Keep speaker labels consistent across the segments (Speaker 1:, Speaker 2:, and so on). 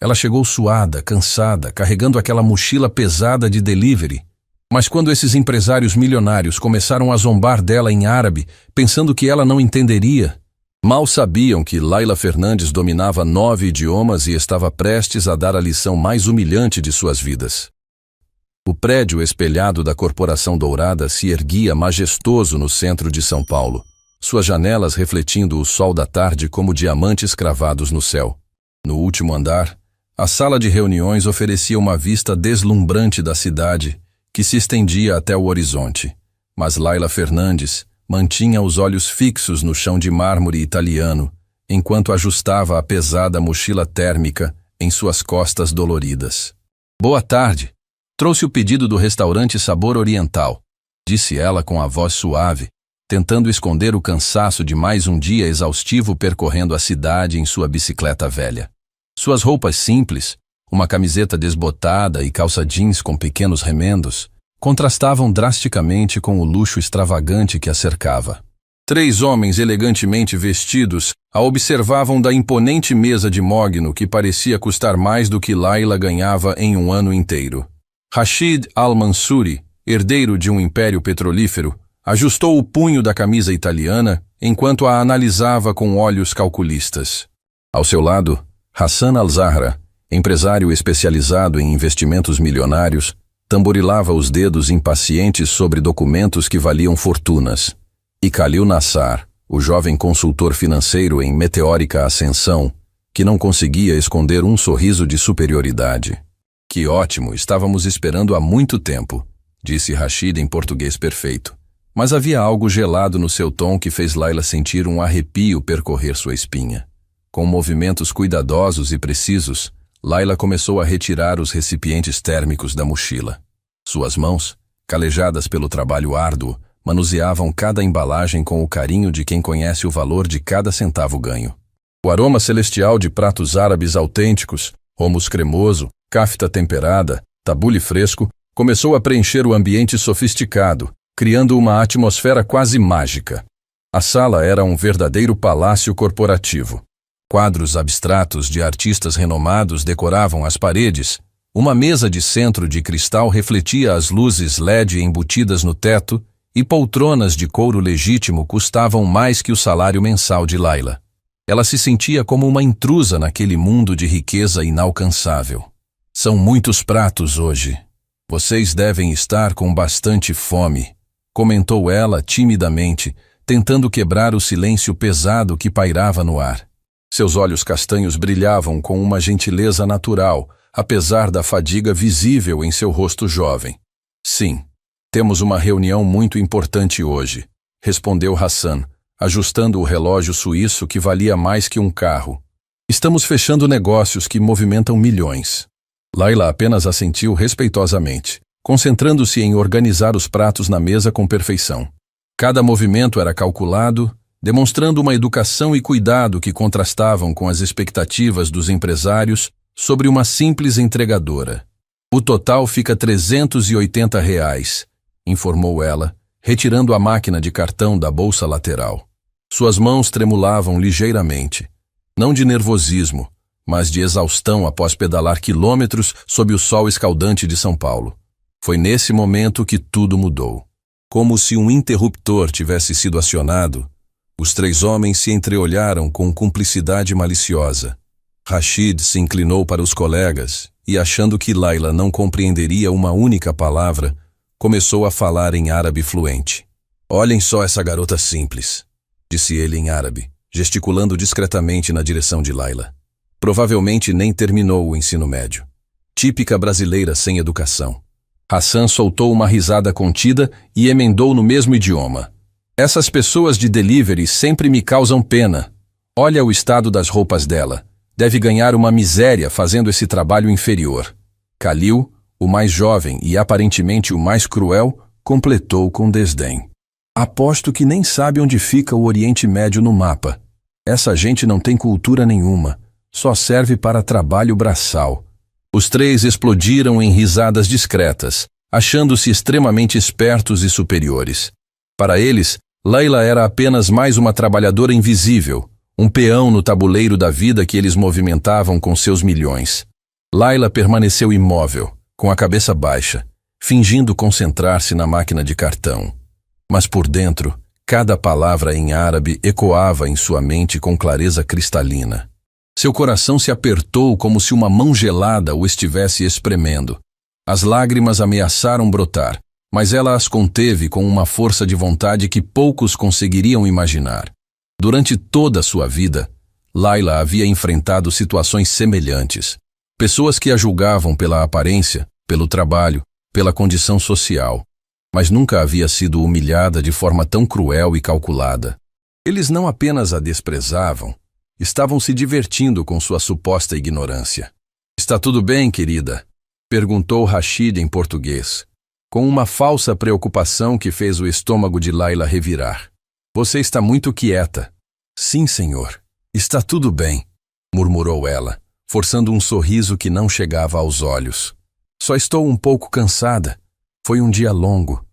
Speaker 1: Ela chegou suada, cansada, carregando aquela mochila pesada de delivery. Mas quando esses empresários milionários começaram a zombar dela em árabe, pensando que ela não entenderia, mal sabiam que Laila Fernandes dominava 9 idiomas e estava prestes a dar a lição mais humilhante de suas vidas. O prédio espelhado da Corporação Dourada se erguia majestoso no centro de São Paulo, suas janelas refletindo o sol da tarde como diamantes cravados no céu. No último andar, a sala de reuniões oferecia uma vista deslumbrante da cidade, que se estendia até o horizonte. Mas Laila Fernandes mantinha os olhos fixos no chão de mármore italiano, enquanto ajustava a pesada mochila térmica em suas costas doloridas. "Boa tarde. Trouxe o pedido do restaurante Sabor Oriental", disse ela com a voz suave, tentando esconder o cansaço de mais um dia exaustivo percorrendo a cidade em sua bicicleta velha. Suas roupas simples, uma camiseta desbotada e calça jeans com pequenos remendos, contrastavam drasticamente com o luxo extravagante que a cercava. 3 homens elegantemente vestidos a observavam da imponente mesa de mogno que parecia custar mais do que Laila ganhava em um ano inteiro. Rashid Al-Mansuri, herdeiro de um império petrolífero, ajustou o punho da camisa italiana enquanto a analisava com olhos calculistas. Ao seu lado, Hassan Al-Zahra, empresário especializado em investimentos milionários, tamborilava os dedos impacientes sobre documentos que valiam fortunas. E Khalil Nassar, o jovem consultor financeiro em meteórica ascensão, que não conseguia esconder um sorriso de superioridade. "Que ótimo, estávamos esperando há muito tempo", disse Rashid em português perfeito. Mas havia algo gelado no seu tom que fez Laila sentir um arrepio percorrer sua espinha. Com movimentos cuidadosos e precisos, Laila começou a retirar os recipientes térmicos da mochila. Suas mãos, calejadas pelo trabalho árduo, manuseavam cada embalagem com o carinho de quem conhece o valor de cada centavo ganho. O aroma celestial de pratos árabes autênticos, hummus cremoso, kafta temperada, tabule fresco, começou a preencher o ambiente sofisticado, criando uma atmosfera quase mágica. A sala era um verdadeiro palácio corporativo. Quadros abstratos de artistas renomados decoravam as paredes. Uma mesa de centro de cristal refletia as luzes LED embutidas no teto e poltronas de couro legítimo custavam mais que o salário mensal de Laila. Ela se sentia como uma intrusa naquele mundo de riqueza inalcançável. "São muitos pratos hoje. Vocês devem estar com bastante fome", comentou ela timidamente, tentando quebrar o silêncio pesado que pairava no ar. Seus olhos castanhos brilhavam com uma gentileza natural, apesar da fadiga visível em seu rosto jovem. "Sim, temos uma reunião muito importante hoje", respondeu Hassan, ajustando o relógio suíço que valia mais que um carro. "Estamos fechando negócios que movimentam milhões." Laila apenas assentiu respeitosamente, concentrando-se em organizar os pratos na mesa com perfeição. Cada movimento era calculado, demonstrando uma educação e cuidado que contrastavam com as expectativas dos empresários sobre uma simples entregadora. "O total fica R$380, informou ela, retirando a máquina de cartão da bolsa lateral. Suas mãos tremulavam ligeiramente, não de nervosismo, mas de exaustão após pedalar quilômetros sob o sol escaldante de São Paulo. Foi nesse momento que tudo mudou. Como se um interruptor tivesse sido acionado, os 3 homens se entreolharam com cumplicidade maliciosa. Rashid se inclinou para os colegas e, achando que Laila não compreenderia uma única palavra, começou a falar em árabe fluente. "Olhem só essa garota simples", disse ele em árabe, gesticulando discretamente na direção de Laila. Provavelmente nem terminou o ensino médio. Típica brasileira sem educação. Hassan soltou uma risada contida e emendou no mesmo idioma. "Essas pessoas de delivery sempre me causam pena. Olha o estado das roupas dela. Deve ganhar uma miséria fazendo esse trabalho inferior." Khalil, o mais jovem e aparentemente o mais cruel, completou com desdém. "Aposto que nem sabe onde fica o Oriente Médio no mapa. Essa gente não tem cultura nenhuma. Só serve para trabalho braçal." Os 3 explodiram em risadas discretas, achando-se extremamente espertos e superiores. Para eles, Laila era apenas mais uma trabalhadora invisível, um peão no tabuleiro da vida que eles movimentavam com seus milhões. Laila permaneceu imóvel, com a cabeça baixa, fingindo concentrar-se na máquina de cartão. Mas por dentro, cada palavra em árabe ecoava em sua mente com clareza cristalina. Seu coração se apertou como se uma mão gelada o estivesse espremendo. As lágrimas ameaçaram brotar, mas ela as conteve com uma força de vontade que poucos conseguiriam imaginar. Durante toda a sua vida, Laila havia enfrentado situações semelhantes. Pessoas que a julgavam pela aparência, pelo trabalho, pela condição social. Mas nunca havia sido humilhada de forma tão cruel e calculada. Eles não apenas a desprezavam, estavam se divertindo com sua suposta ignorância. "Está tudo bem, querida?" perguntou Rashid em português, com uma falsa preocupação que fez o estômago de Laila revirar. "Você está muito quieta." "Sim, senhor. Está tudo bem", murmurou ela, forçando um sorriso que não chegava aos olhos. "Só estou um pouco cansada. Foi um dia longo."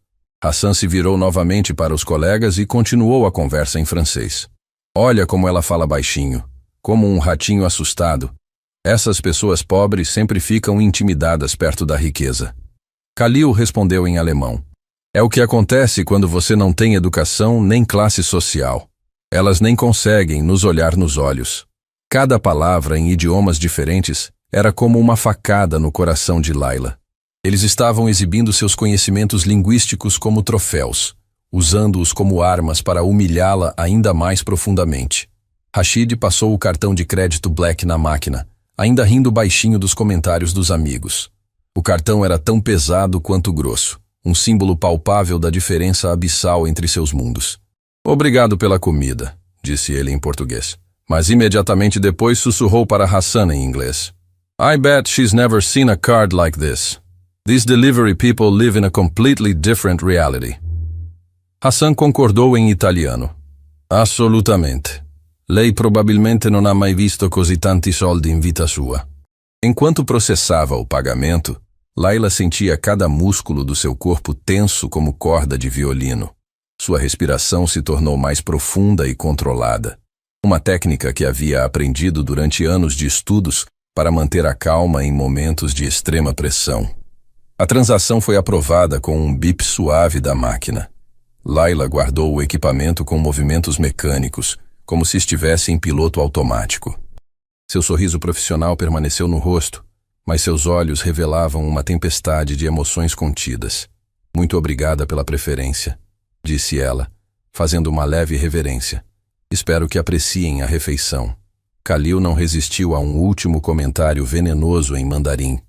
Speaker 1: Hassan se virou novamente para os colegas e continuou a conversa em francês. "Olha como ela fala baixinho, como um ratinho assustado. Essas pessoas pobres sempre ficam intimidadas perto da riqueza." Khalil respondeu em alemão. "É o que acontece quando você não tem educação nem classe social. Elas nem conseguem nos olhar nos olhos." Cada palavra em idiomas diferentes era como uma facada no coração de Laila. Eles estavam exibindo seus conhecimentos linguísticos como troféus, usando-os como armas para humilhá-la ainda mais profundamente. Rashid passou o cartão de crédito Black na máquina, ainda rindo baixinho dos comentários dos amigos. O cartão era tão pesado quanto grosso, um símbolo palpável da diferença abissal entre seus mundos. "Obrigado pela comida", disse ele em português, mas imediatamente depois sussurrou para Hassan em inglês. "I bet she's never seen a card like this. These delivery people live in a completely different reality." Hassan concordou em italiano. "Assolutamente. Lei probabilmente non ha mai visto così tanti soldi in vita sua." Enquanto processava o pagamento, Laila sentia cada músculo do seu corpo tenso como corda de violino. Sua respiração se tornou mais profunda e controlada. Uma técnica que havia aprendido durante anos de estudos para manter a calma em momentos de extrema pressão. A transação foi aprovada com um bip suave da máquina. Laila guardou o equipamento com movimentos mecânicos, como se estivesse em piloto automático. Seu sorriso profissional permaneceu no rosto, mas seus olhos revelavam uma tempestade de emoções contidas. "Muito obrigada pela preferência", disse ela, fazendo uma leve reverência. "Espero que apreciem a refeição." Khalil não resistiu a um último comentário venenoso em mandarim.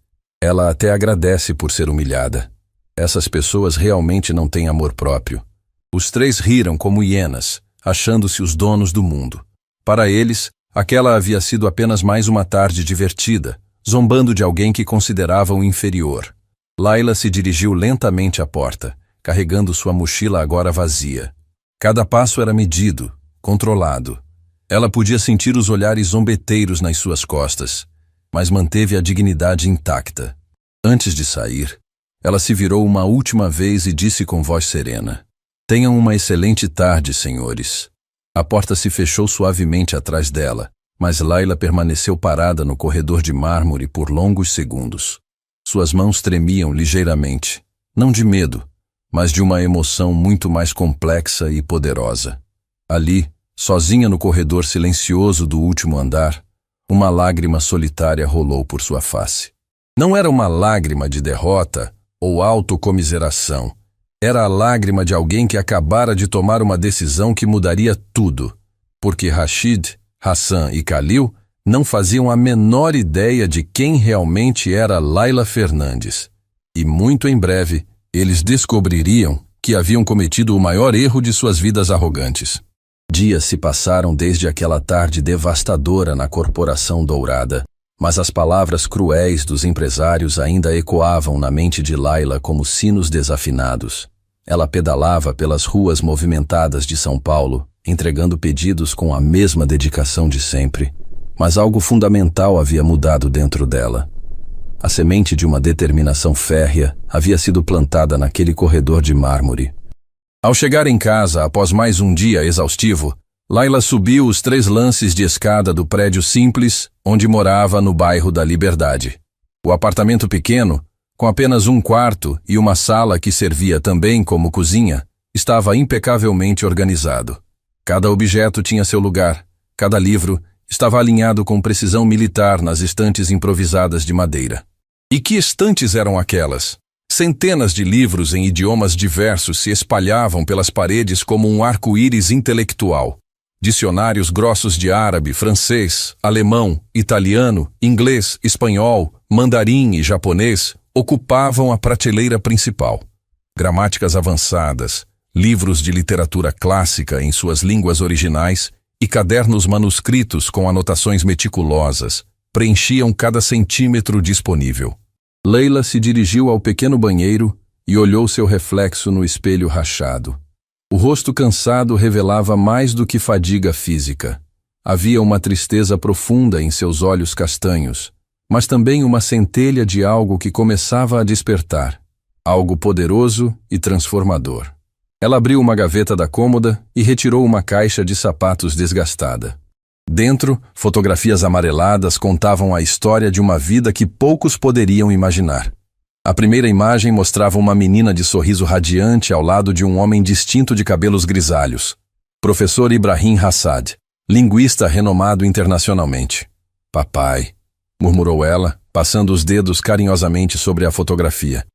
Speaker 1: "Ela até agradece por ser humilhada. Essas pessoas realmente não têm amor próprio." Os três riram como hienas, achando-se os donos do mundo. Para eles, aquela havia sido apenas mais uma tarde divertida, zombando de alguém que consideravam inferior. Laila se dirigiu lentamente à porta, carregando sua mochila agora vazia. Cada passo era medido, controlado. Ela podia sentir os olhares zombeteiros nas suas costas, mas manteve a dignidade intacta. Antes de sair, ela se virou uma última vez e disse com voz serena: "Tenham uma excelente tarde, senhores." A porta se fechou suavemente atrás dela, mas Laila permaneceu parada no corredor de mármore por longos segundos. Suas mãos tremiam ligeiramente, não de medo, mas de uma emoção muito mais complexa e poderosa. Ali, sozinha no corredor silencioso do último andar, uma lágrima solitária rolou por sua face. Não era uma lágrima de derrota ou autocomiseração. Era a lágrima de alguém que acabara de tomar uma decisão que mudaria tudo, porque Rashid, Hassan e Khalil não faziam a menor ideia de quem realmente era Laila Fernandes. E muito em breve, eles descobririam que haviam cometido o maior erro de suas vidas arrogantes. Dias se passaram desde aquela tarde devastadora na Corporação Dourada, mas as palavras cruéis dos empresários ainda ecoavam na mente de Laila como sinos desafinados. Ela pedalava pelas ruas movimentadas de São Paulo, entregando pedidos com a mesma dedicação de sempre. Mas algo fundamental havia mudado dentro dela. A semente de uma determinação férrea havia sido plantada naquele corredor de mármore. Ao chegar em casa, após mais um dia exaustivo, Laila subiu os 3 lances de escada do prédio simples onde morava no bairro da Liberdade. O apartamento pequeno, com apenas um quarto e uma sala que servia também como cozinha, estava impecavelmente organizado. Cada objeto tinha seu lugar, cada livro estava alinhado com precisão militar nas estantes improvisadas de madeira. E que estantes eram aquelas? Centenas de livros em idiomas diversos se espalhavam pelas paredes como um arco-íris intelectual. Dicionários grossos de árabe, francês, alemão, italiano, inglês, espanhol, mandarim e japonês ocupavam a prateleira principal. Gramáticas avançadas, livros de literatura clássica em suas línguas originais e cadernos manuscritos com anotações meticulosas preenchiam cada centímetro disponível. Leila se dirigiu ao pequeno banheiro e olhou seu reflexo no espelho rachado. O rosto cansado revelava mais do que fadiga física. Havia uma tristeza profunda em seus olhos castanhos, mas também uma centelha de algo que começava a despertar, algo poderoso e transformador. Ela abriu uma gaveta da cômoda e retirou uma caixa de sapatos desgastada. Dentro, fotografias amareladas contavam a história de uma vida que poucos poderiam imaginar. A primeira imagem mostrava uma menina de sorriso radiante ao lado de um homem distinto de cabelos grisalhos. Professor Ibrahim Hassad, linguista renomado internacionalmente. "Papai", murmurou ela, passando os dedos carinhosamente sobre a fotografia.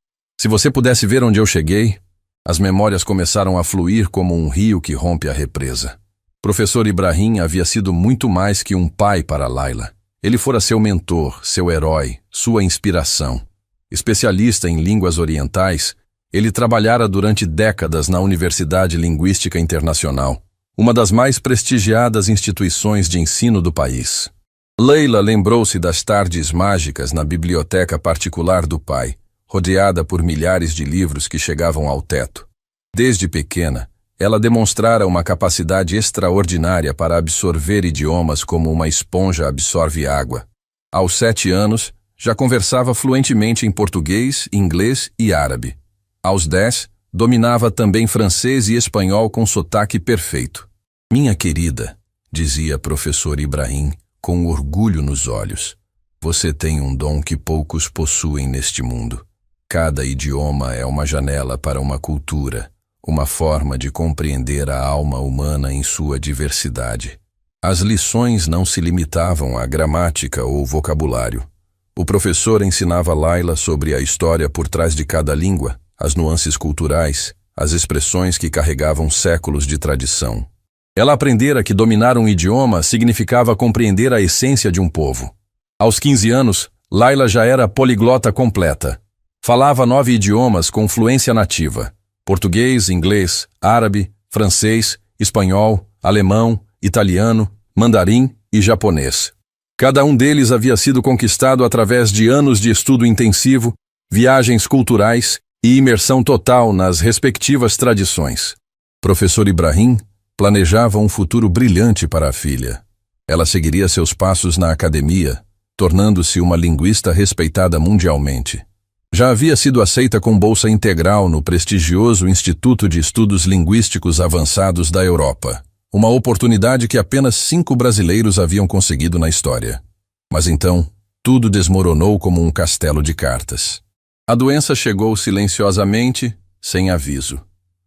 Speaker 1: "Se você pudesse ver onde eu cheguei." As memórias começaram a fluir como um rio que rompe a represa. Professor Ibrahim havia sido muito mais que um pai para Laila. Ele fora seu mentor, seu herói, sua inspiração. Especialista em línguas orientais, ele trabalhara durante décadas na Universidade Linguística Internacional, uma das mais prestigiadas instituições de ensino do país. Leila lembrou-se das tardes mágicas na biblioteca particular do pai, rodeada por milhares de livros que chegavam ao teto. Desde pequena, ela demonstrara uma capacidade extraordinária para absorver idiomas como uma esponja absorve água. Aos 7 anos, já conversava fluentemente em português, inglês e árabe. Aos 10, dominava também francês e espanhol com sotaque perfeito. "Minha querida", dizia professor Ibrahim, com orgulho nos olhos, "você tem um dom que poucos possuem neste mundo. Cada idioma é uma janela para uma cultura, uma forma de compreender a alma humana em sua diversidade." As lições não se limitavam à gramática ou vocabulário. O professor ensinava Laila sobre a história por trás de cada língua, as nuances culturais, as expressões que carregavam séculos de tradição. Ela aprendera que dominar um idioma significava compreender a essência de um povo. Aos 15 anos, Laila já era poliglota completa. Falava 9 idiomas com fluência nativa: português, inglês, árabe, francês, espanhol, alemão, italiano, mandarim e japonês. Cada um deles havia sido conquistado através de anos de estudo intensivo, viagens culturais e imersão total nas respectivas tradições. Professor Ibrahim planejava um futuro brilhante para a filha. Ela seguiria seus passos na academia, tornando-se uma linguista respeitada mundialmente. Já havia sido aceita com bolsa integral no prestigioso Instituto de Estudos Linguísticos Avançados da Europa, uma oportunidade que apenas 5 brasileiros haviam conseguido na história. Mas então, tudo desmoronou como um castelo de cartas. A doença chegou silenciosamente, sem aviso.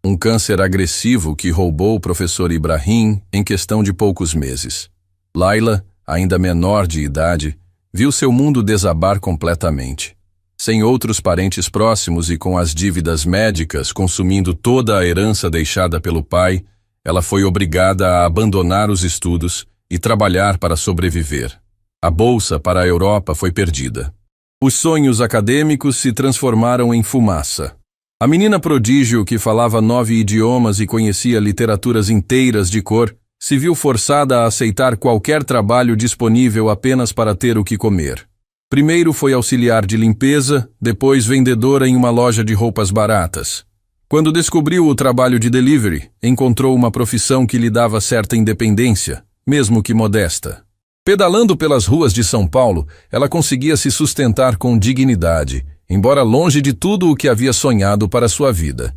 Speaker 1: Um câncer agressivo que roubou o professor Ibrahim em questão de poucos meses. Laila, ainda menor de idade, viu seu mundo desabar completamente. Sem outros parentes próximos e com as dívidas médicas consumindo toda a herança deixada pelo pai, ela foi obrigada a abandonar os estudos e trabalhar para sobreviver. A bolsa para a Europa foi perdida. Os sonhos acadêmicos se transformaram em fumaça. A menina prodígio, que falava 9 idiomas e conhecia literaturas inteiras de cor, se viu forçada a aceitar qualquer trabalho disponível apenas para ter o que comer. Primeiro foi auxiliar de limpeza, depois vendedora em uma loja de roupas baratas. Quando descobriu o trabalho de delivery, encontrou uma profissão que lhe dava certa independência, mesmo que modesta. Pedalando pelas ruas de São Paulo, ela conseguia se sustentar com dignidade, embora longe de tudo o que havia sonhado para sua vida.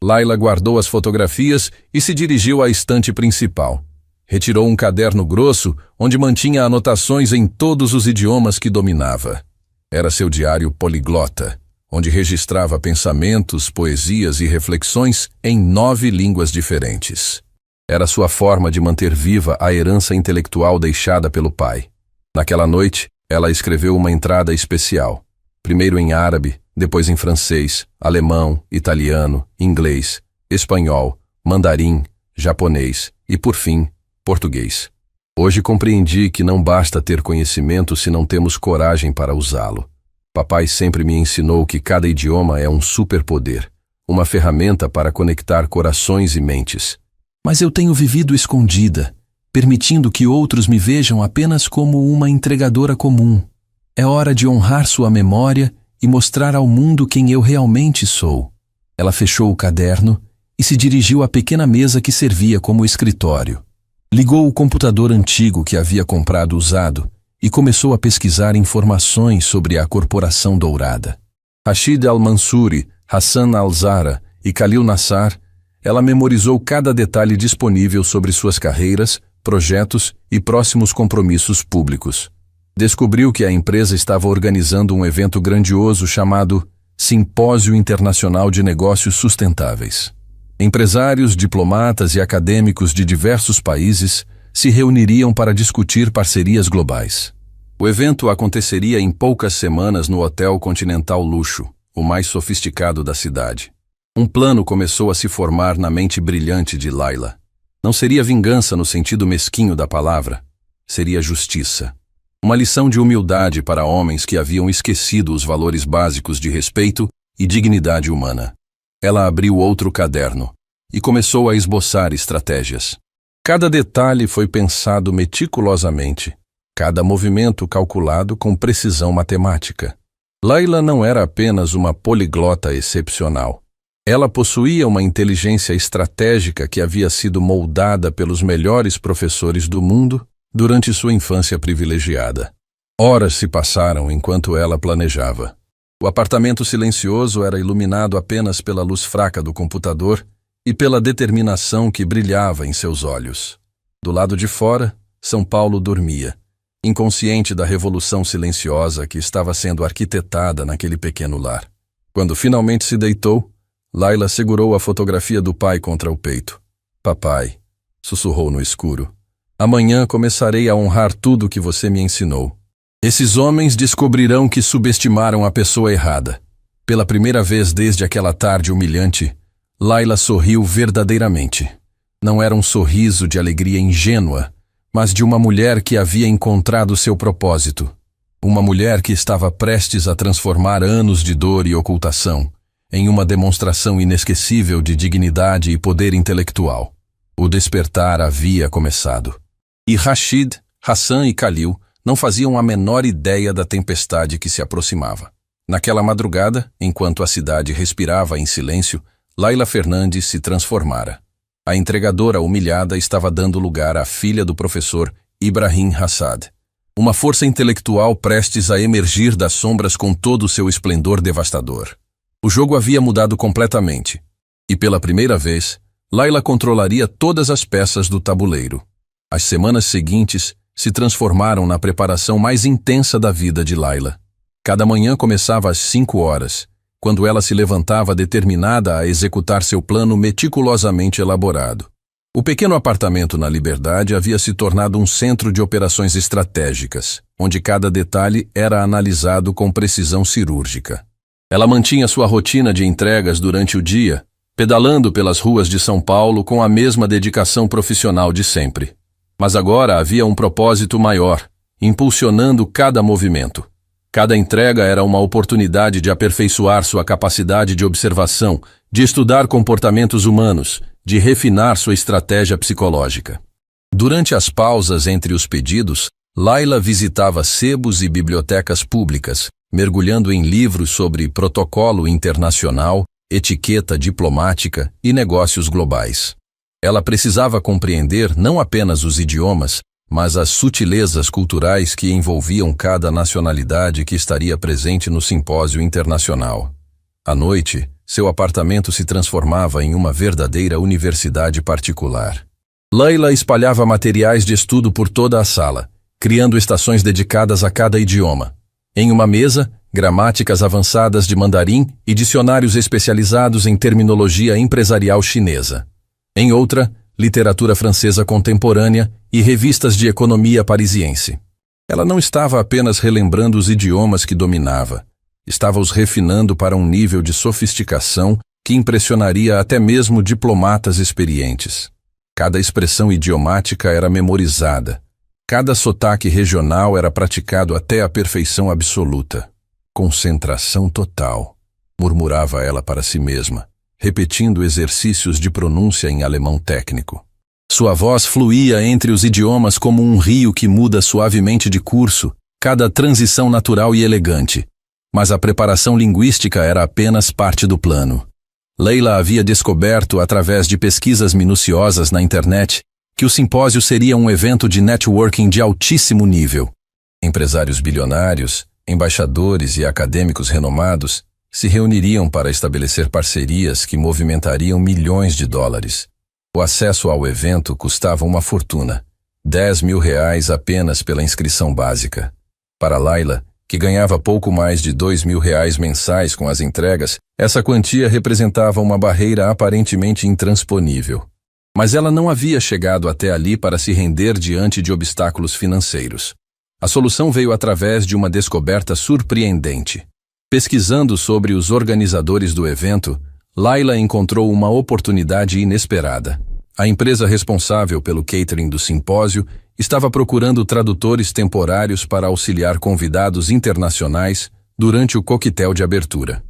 Speaker 1: Laila guardou as fotografias e se dirigiu à estante principal. Retirou um caderno grosso, onde mantinha anotações em todos os idiomas que dominava. Era seu diário poliglota, onde registrava pensamentos, poesias e reflexões em 9 línguas diferentes. Era sua forma de manter viva a herança intelectual deixada pelo pai. Naquela noite, ela escreveu uma entrada especial, primeiro em árabe, depois em francês, alemão, italiano, inglês, espanhol, mandarim, japonês e, por fim, português. Hoje compreendi que não basta ter conhecimento se não temos coragem para usá-lo. Papai sempre me ensinou que cada idioma é um superpoder, uma ferramenta para conectar corações e mentes. Mas eu tenho vivido escondida, permitindo que outros me vejam apenas como uma entregadora comum. É hora de honrar sua memória e mostrar ao mundo quem eu realmente sou. Ela fechou o caderno e se dirigiu à pequena mesa que servia como escritório. Ligou o computador antigo que havia comprado usado e começou a pesquisar informações sobre a Corporação Dourada. Rashid Al-Mansuri, Hassan Al-Zara e Khalil Nassar, ela memorizou cada detalhe disponível sobre suas carreiras, projetos e próximos compromissos públicos. Descobriu que a empresa estava organizando um evento grandioso chamado Simpósio Internacional de Negócios Sustentáveis. Empresários, diplomatas e acadêmicos de diversos países se reuniriam para discutir parcerias globais. O evento aconteceria em poucas semanas no Hotel Continental Luxo, o mais sofisticado da cidade. Um plano começou a se formar na mente brilhante de Layla. Não seria vingança no sentido mesquinho da palavra, seria justiça. Uma lição de humildade para homens que haviam esquecido os valores básicos de respeito e dignidade humana. Ela abriu outro caderno e começou a esboçar estratégias. Cada detalhe foi pensado meticulosamente, cada movimento calculado com precisão matemática. Layla não era apenas uma poliglota excepcional. Ela possuía uma inteligência estratégica que havia sido moldada pelos melhores professores do mundo durante sua infância privilegiada. Horas se passaram enquanto ela planejava. O apartamento silencioso era iluminado apenas pela luz fraca do computador e pela determinação que brilhava em seus olhos. Do lado de fora, São Paulo dormia, inconsciente da revolução silenciosa que estava sendo arquitetada naquele pequeno lar. Quando finalmente se deitou, Layla segurou a fotografia do pai contra o peito. "Papai", sussurrou no escuro, "amanhã começarei a honrar tudo que você me ensinou. Esses homens descobrirão que subestimaram a pessoa errada." Pela primeira vez desde aquela tarde humilhante, Layla sorriu verdadeiramente. Não era um sorriso de alegria ingênua, mas de uma mulher que havia encontrado seu propósito. Uma mulher que estava prestes a transformar anos de dor e ocultação em uma demonstração inesquecível de dignidade e poder intelectual. O despertar havia começado. E Rashid, Hassan e Khalil não faziam a menor ideia da tempestade que se aproximava. Naquela madrugada, enquanto a cidade respirava em silêncio, Layla Fernandes se transformara. A entregadora humilhada estava dando lugar à filha do professor Ibrahim Hassad. Uma força intelectual prestes a emergir das sombras com todo o seu esplendor devastador. O jogo havia mudado completamente. E pela primeira vez, Layla controlaria todas as peças do tabuleiro. As semanas seguintes se transformaram na preparação mais intensa da vida de Layla. Cada manhã começava às 5 horas, quando ela se levantava determinada a executar seu plano meticulosamente elaborado. O pequeno apartamento na Liberdade havia se tornado um centro de operações estratégicas, onde cada detalhe era analisado com precisão cirúrgica. Ela mantinha sua rotina de entregas durante o dia, pedalando pelas ruas de São Paulo com a mesma dedicação profissional de sempre. Mas agora havia um propósito maior, impulsionando cada movimento. Cada entrega era uma oportunidade de aperfeiçoar sua capacidade de observação, de estudar comportamentos humanos, de refinar sua estratégia psicológica. Durante as pausas entre os pedidos, Layla visitava sebos e bibliotecas públicas, mergulhando em livros sobre protocolo internacional, etiqueta diplomática e negócios globais. Ela precisava compreender não apenas os idiomas, mas as sutilezas culturais que envolviam cada nacionalidade que estaria presente no simpósio internacional. À noite, seu apartamento se transformava em uma verdadeira universidade particular. Layla espalhava materiais de estudo por toda a sala, criando estações dedicadas a cada idioma. Em uma mesa, gramáticas avançadas de mandarim e dicionários especializados em terminologia empresarial chinesa. Em outra, literatura francesa contemporânea e revistas de economia parisiense. Ela não estava apenas relembrando os idiomas que dominava, estava os refinando para um nível de sofisticação que impressionaria até mesmo diplomatas experientes. Cada expressão idiomática era memorizada. Cada sotaque regional era praticado até a perfeição absoluta. Concentração total, murmurava ela para si mesma, repetindo exercícios de pronúncia em alemão técnico. Sua voz fluía entre os idiomas como um rio que muda suavemente de curso, cada transição natural e elegante. Mas a preparação linguística era apenas parte do plano. Leila havia descoberto, através de pesquisas minuciosas na internet, que o simpósio seria um evento de networking de altíssimo nível. Empresários bilionários, embaixadores e acadêmicos renomados se reuniriam para estabelecer parcerias que movimentariam milhões de dólares. O acesso ao evento custava uma fortuna, R$10.000 apenas pela inscrição básica. Para Laila, que ganhava pouco mais de R$2.000 mensais com as entregas, essa quantia representava uma barreira aparentemente intransponível. Mas ela não havia chegado até ali para se render diante de obstáculos financeiros. A solução veio através de uma descoberta surpreendente. Pesquisando sobre os organizadores do evento, Laila encontrou uma oportunidade inesperada. A empresa responsável pelo catering do simpósio estava procurando tradutores temporários para auxiliar convidados internacionais durante o coquetel de abertura.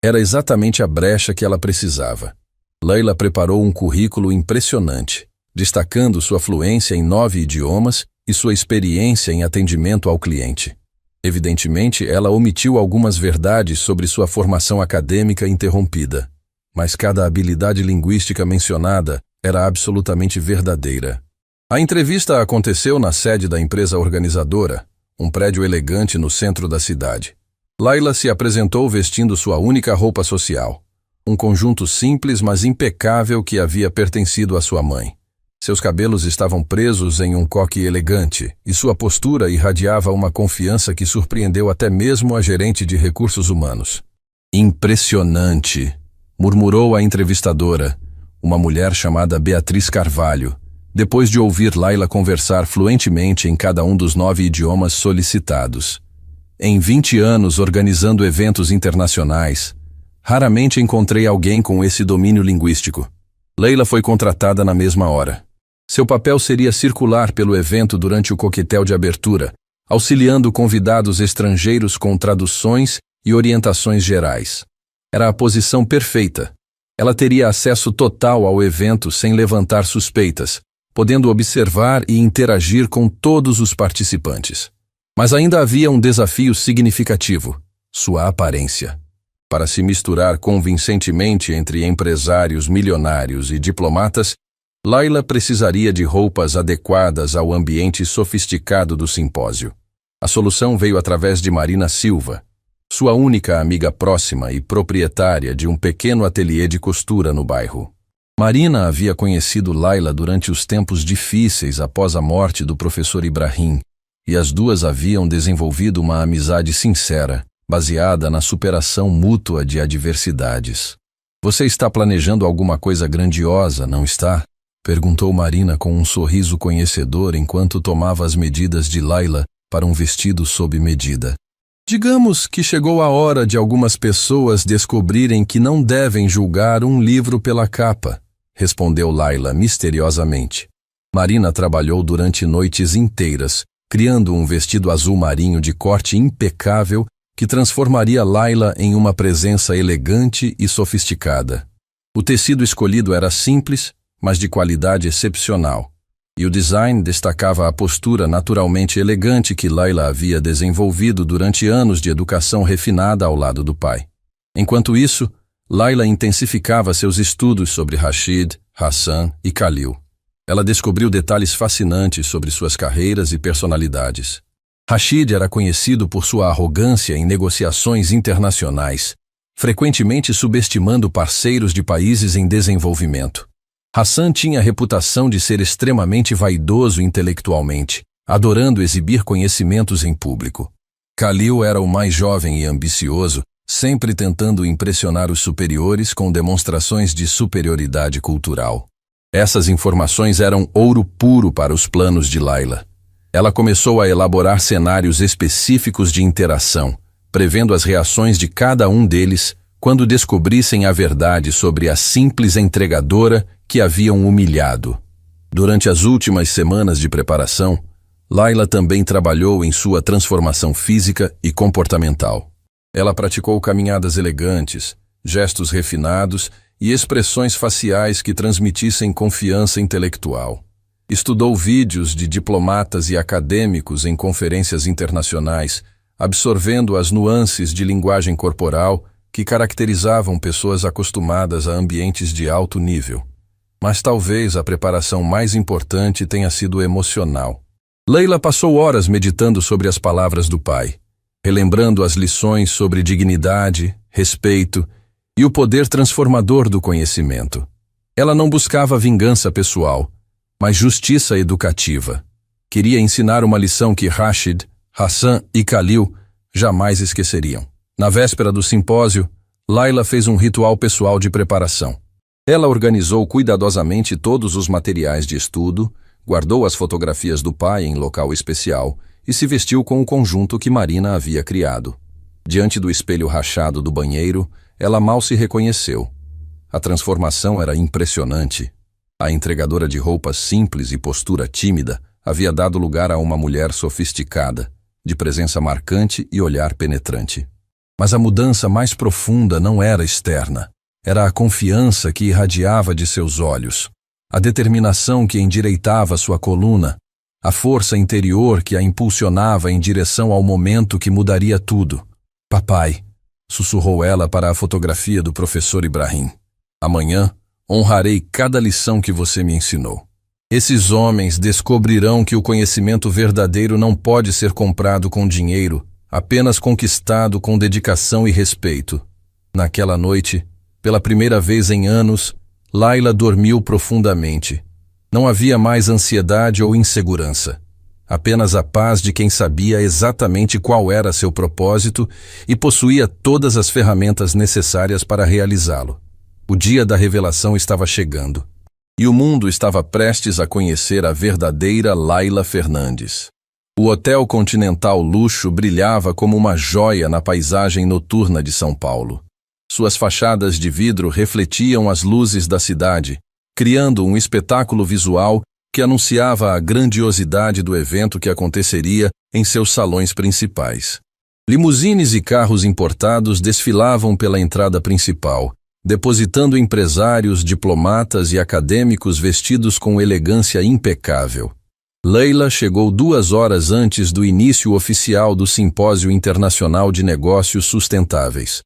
Speaker 1: Era exatamente a brecha que ela precisava. Laila preparou um currículo impressionante, destacando sua fluência em 9 idiomas e sua experiência em atendimento ao cliente. Evidentemente, ela omitiu algumas verdades sobre sua formação acadêmica interrompida, mas cada habilidade linguística mencionada era absolutamente verdadeira. A entrevista aconteceu na sede da empresa organizadora, um prédio elegante no centro da cidade. Laila se apresentou vestindo sua única roupa social, um conjunto simples mas impecável que havia pertencido à sua mãe. Seus cabelos estavam presos em um coque elegante e sua postura irradiava uma confiança que surpreendeu até mesmo a gerente de recursos humanos. Impressionante, murmurou a entrevistadora, uma mulher chamada Beatriz Carvalho, depois de ouvir Laila conversar fluentemente em cada um dos 9 idiomas solicitados. Em 20 anos organizando eventos internacionais, raramente encontrei alguém com esse domínio linguístico. Leila foi contratada na mesma hora. Seu papel seria circular pelo evento durante o coquetel de abertura, auxiliando convidados estrangeiros com traduções e orientações gerais. Era a posição perfeita. Ela teria acesso total ao evento sem levantar suspeitas, podendo observar e interagir com todos os participantes. Mas ainda havia um desafio significativo: sua aparência. Para se misturar convincentemente entre empresários milionários e diplomatas, Laila precisaria de roupas adequadas ao ambiente sofisticado do simpósio. A solução veio através de Marina Silva, sua única amiga próxima e proprietária de um pequeno ateliê de costura no bairro. Marina havia conhecido Laila durante os tempos difíceis após a morte do professor Ibrahim, e as duas haviam desenvolvido uma amizade sincera, baseada na superação mútua de adversidades. "Você está planejando alguma coisa grandiosa, não está?" perguntou Marina com um sorriso conhecedor enquanto tomava as medidas de Laila para um vestido sob medida. "Digamos que chegou a hora de algumas pessoas descobrirem que não devem julgar um livro pela capa", respondeu Laila misteriosamente. Marina trabalhou durante noites inteiras, criando um vestido azul marinho de corte impecável que transformaria Laila em uma presença elegante e sofisticada. O tecido escolhido era simples, mas de qualidade excepcional, e o design destacava a postura naturalmente elegante que Laila havia desenvolvido durante anos de educação refinada ao lado do pai. Enquanto isso, Laila intensificava seus estudos sobre Rashid, Hassan e Khalil. Ela descobriu detalhes fascinantes sobre suas carreiras e personalidades. Rashid era conhecido por sua arrogância em negociações internacionais, frequentemente subestimando parceiros de países em desenvolvimento. Hassan tinha a reputação de ser extremamente vaidoso intelectualmente, adorando exibir conhecimentos em público. Khalil era o mais jovem e ambicioso, sempre tentando impressionar os superiores com demonstrações de superioridade cultural. Essas informações eram ouro puro para os planos de Layla. Ela começou a elaborar cenários específicos de interação, prevendo as reações de cada um deles quando descobrissem a verdade sobre a simples entregadora que haviam humilhado. Durante as últimas semanas de preparação, Layla também trabalhou em sua transformação física e comportamental. Ela praticou caminhadas elegantes, gestos refinados e expressões faciais que transmitissem confiança intelectual. Estudou vídeos de diplomatas e acadêmicos em conferências internacionais, absorvendo as nuances de linguagem corporal que caracterizavam pessoas acostumadas a ambientes de alto nível. Mas talvez a preparação mais importante tenha sido emocional. Layla passou horas meditando sobre as palavras do pai, relembrando as lições sobre dignidade, respeito e o poder transformador do conhecimento. Ela não buscava vingança pessoal, mas justiça educativa. Queria ensinar uma lição que Rashid, Hassan e Khalil jamais esqueceriam. Na véspera do simpósio, Layla fez um ritual pessoal de preparação. Ela organizou cuidadosamente todos os materiais de estudo, guardou as fotografias do pai em local especial e se vestiu com o conjunto que Marina havia criado. Diante do espelho rachado do banheiro, ela mal se reconheceu. A transformação era impressionante. A entregadora de roupas simples e postura tímida havia dado lugar a uma mulher sofisticada, de presença marcante e olhar penetrante. Mas a mudança mais profunda não era externa. Era a confiança que irradiava de seus olhos, a determinação que endireitava sua coluna, a força interior que a impulsionava em direção ao momento que mudaria tudo. Papai, sussurrou ela para a fotografia do professor Ibrahim. Amanhã, honrarei cada lição que você me ensinou. Esses homens descobrirão que o conhecimento verdadeiro não pode ser comprado com dinheiro, apenas conquistado com dedicação e respeito. Naquela noite, pela primeira vez em anos, Layla dormiu profundamente. Não havia mais ansiedade ou insegurança. Apenas a paz de quem sabia exatamente qual era seu propósito e possuía todas as ferramentas necessárias para realizá-lo. O dia da revelação estava chegando. E o mundo estava prestes a conhecer a verdadeira Layla Fernandes. O Hotel Continental Luxo brilhava como uma joia na paisagem noturna de São Paulo. Suas fachadas de vidro refletiam as luzes da cidade, criando um espetáculo visual que anunciava a grandiosidade do evento que aconteceria em seus salões principais. Limusines e carros importados desfilavam pela entrada principal, depositando empresários, diplomatas e acadêmicos vestidos com elegância impecável. Layla chegou 2 horas antes do início oficial do Simpósio Internacional de Negócios Sustentáveis.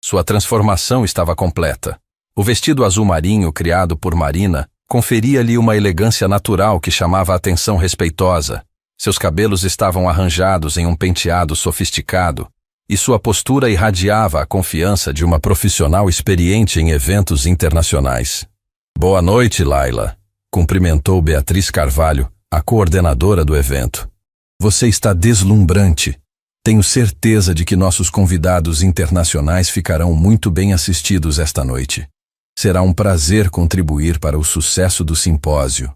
Speaker 1: Sua transformação estava completa. O vestido azul marinho criado por Marina conferia-lhe uma elegância natural que chamava a atenção respeitosa. Seus cabelos estavam arranjados em um penteado sofisticado, e sua postura irradiava a confiança de uma profissional experiente em eventos internacionais. Boa noite, Layla, cumprimentou Beatriz Carvalho, a coordenadora do evento. Você está deslumbrante. Tenho certeza de que nossos convidados internacionais ficarão muito bem assistidos esta noite. Será um prazer contribuir para o sucesso do simpósio,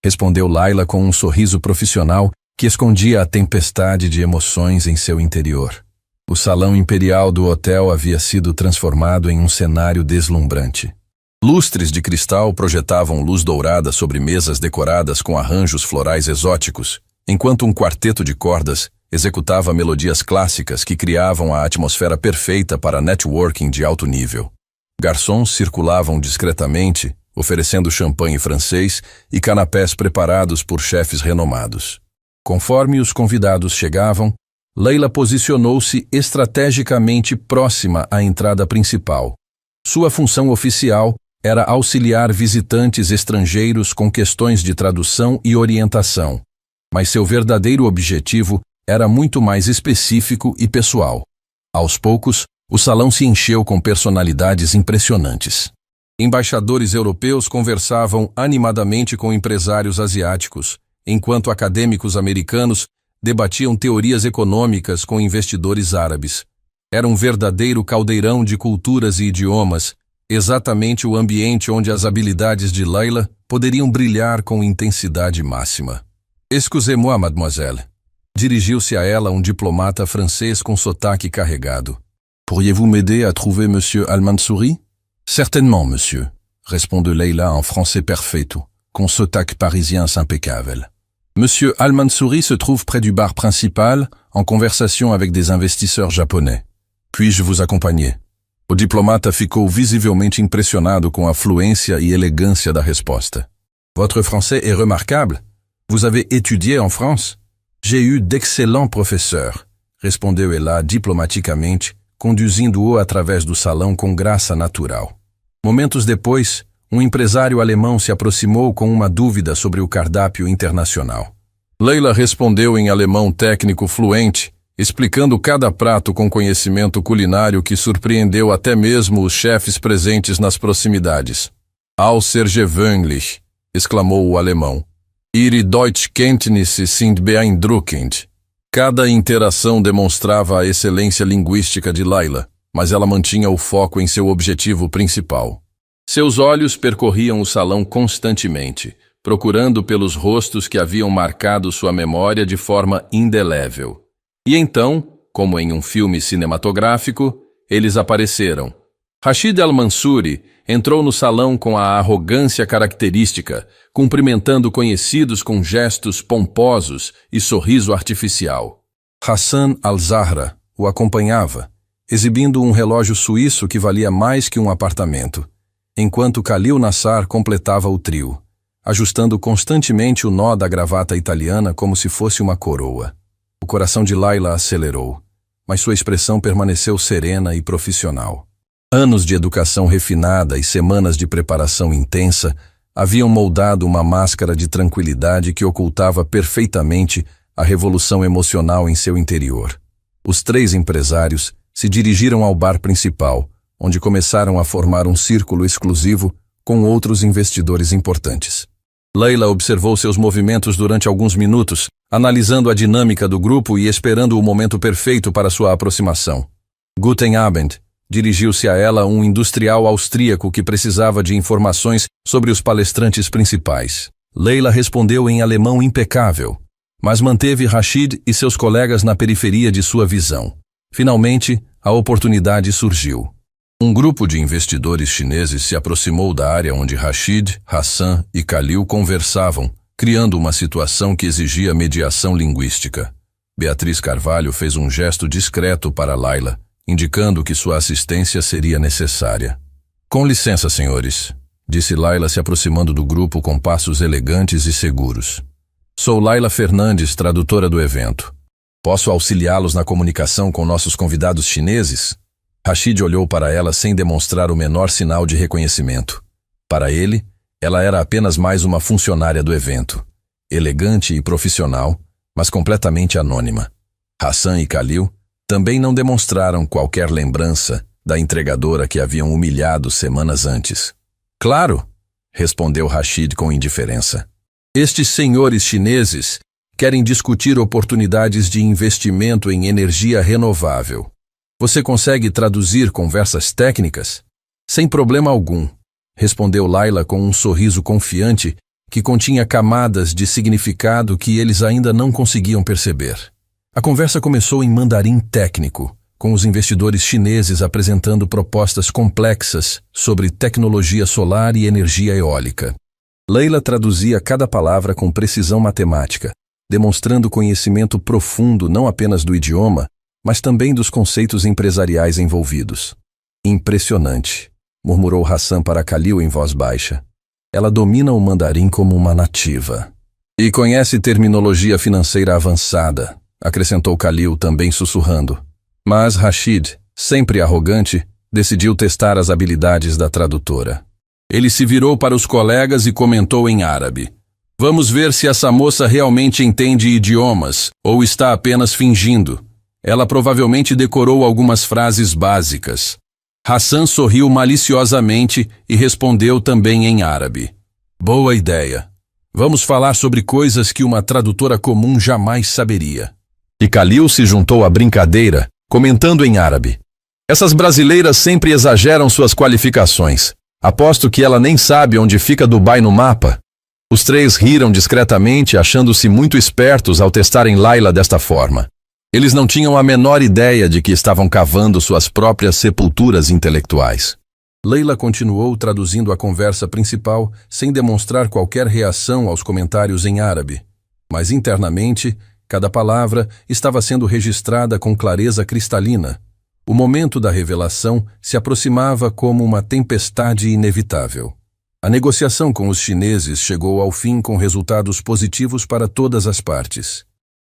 Speaker 1: respondeu Layla com um sorriso profissional que escondia a tempestade de emoções em seu interior. O salão imperial do hotel havia sido transformado em um cenário deslumbrante. Lustres de cristal projetavam luz dourada sobre mesas decoradas com arranjos florais exóticos, enquanto um quarteto de cordas executava melodias clássicas que criavam a atmosfera perfeita para networking de alto nível. Garçons circulavam discretamente, oferecendo champanhe francês e canapés preparados por chefes renomados. Conforme os convidados chegavam, Layla posicionou-se estrategicamente próxima à entrada principal. Sua função oficial era auxiliar visitantes estrangeiros com questões de tradução e orientação, mas seu verdadeiro objetivo era muito mais específico e pessoal. Aos poucos, o salão se encheu com personalidades impressionantes. Embaixadores europeus conversavam animadamente com empresários asiáticos, enquanto acadêmicos americanos debatiam teorias econômicas com investidores árabes. Era um verdadeiro caldeirão de culturas e idiomas, exatamente o ambiente onde as habilidades de Layla poderiam brilhar com intensidade máxima. Excusez-moi, mademoiselle. Dirigiu-se a ela um diplomata francês com sotaque carregado. Pourriez-vous m'aider à trouver Monsieur Al-Mansouri? Certainement, monsieur, respondeu Layla en français perfeito, com sotaque parisien impecável. Monsieur Al-Mansouri se trouve près du bar principal, en conversation avec des investisseurs japonais. Puis-je vous acompanher? O diplomata ficou visivelmente impressionado com a fluência e elegância da resposta. Votre français est remarquable? Vous avez étudié en France? J'ai eu d'excellents professeurs, respondeu ela diplomaticamente, conduzindo-o através do salão com graça natural. Momentos depois, um empresário alemão se aproximou com uma dúvida sobre o cardápio internacional. Layla respondeu em alemão técnico fluente, explicando cada prato com conhecimento culinário que surpreendeu até mesmo os chefes presentes nas proximidades. Außergewöhnlich, exclamou o alemão. Ihre Deutschkenntnisse sind beeindruckend. Cada interação demonstrava a excelência linguística de Layla, mas ela mantinha o foco em seu objetivo principal. Seus olhos percorriam o salão constantemente, procurando pelos rostos que haviam marcado sua memória de forma indelével. E então, como em um filme cinematográfico, eles apareceram. Rashid Al-Mansouri entrou no salão com a arrogância característica, cumprimentando conhecidos com gestos pomposos e sorriso artificial. Hassan Al-Zahra o acompanhava, exibindo um relógio suíço que valia mais que um apartamento, enquanto Khalil Nassar completava o trio, ajustando constantemente o nó da gravata italiana como se fosse uma coroa. O coração de Layla acelerou, mas sua expressão permaneceu serena e profissional. Anos de educação refinada e semanas de preparação intensa haviam moldado uma máscara de tranquilidade que ocultava perfeitamente a revolução emocional em seu interior. Os três empresários se dirigiram ao bar principal, onde começaram a formar um círculo exclusivo com outros investidores importantes. Layla observou seus movimentos durante alguns minutos, analisando a dinâmica do grupo e esperando o momento perfeito para sua aproximação. Guten Abend, dirigiu-se a ela um industrial austríaco que precisava de informações sobre os palestrantes principais. Layla respondeu em alemão impecável, mas manteve Rashid e seus colegas na periferia de sua visão. Finalmente, a oportunidade surgiu. Um grupo de investidores chineses se aproximou da área onde Rashid, Hassan e Khalil conversavam, criando uma situação que exigia mediação linguística. Beatriz Carvalho fez um gesto discreto para Layla, indicando que sua assistência seria necessária. Com licença, senhores, disse Layla se aproximando do grupo com passos elegantes e seguros. Sou Layla Fernandes, tradutora do evento. Posso auxiliá-los na comunicação com nossos convidados chineses? Rashid olhou para ela sem demonstrar o menor sinal de reconhecimento. Para ele, ela era apenas mais uma funcionária do evento, elegante e profissional, mas completamente anônima. Hassan e Khalil também não demonstraram qualquer lembrança da entregadora que haviam humilhado semanas antes. Claro, respondeu Rashid com indiferença. Estes senhores chineses querem discutir oportunidades de investimento em energia renovável. Você consegue traduzir conversas técnicas? Sem problema algum, respondeu Layla com um sorriso confiante que continha camadas de significado que eles ainda não conseguiam perceber. A conversa começou em mandarim técnico, com os investidores chineses apresentando propostas complexas sobre tecnologia solar e energia eólica. Layla traduzia cada palavra com precisão matemática, demonstrando conhecimento profundo não apenas do idioma, mas também dos conceitos empresariais envolvidos. Impressionante, murmurou Hassan para Khalil em voz baixa. Ela domina o mandarim como uma nativa. E conhece terminologia financeira avançada, acrescentou Khalil também sussurrando. Mas Rashid, sempre arrogante, decidiu testar as habilidades da tradutora. Ele se virou para os colegas e comentou em árabe. Vamos ver se essa moça realmente entende idiomas ou está apenas fingindo. Ela provavelmente decorou algumas frases básicas. Hassan sorriu maliciosamente e respondeu também em árabe. Boa ideia. Vamos falar sobre coisas que uma tradutora comum jamais saberia. E Khalil se juntou à brincadeira, comentando em árabe. Essas brasileiras sempre exageram suas qualificações. Aposto que ela nem sabe onde fica Dubai no mapa. Os três riram discretamente, achando-se muito espertos ao testarem Layla desta forma. Eles não tinham a menor ideia de que estavam cavando suas próprias sepulturas intelectuais. Leila continuou traduzindo a conversa principal sem demonstrar qualquer reação aos comentários em árabe. Mas internamente, cada palavra estava sendo registrada com clareza cristalina. O momento da revelação se aproximava como uma tempestade inevitável. A negociação com os chineses chegou ao fim com resultados positivos para todas as partes.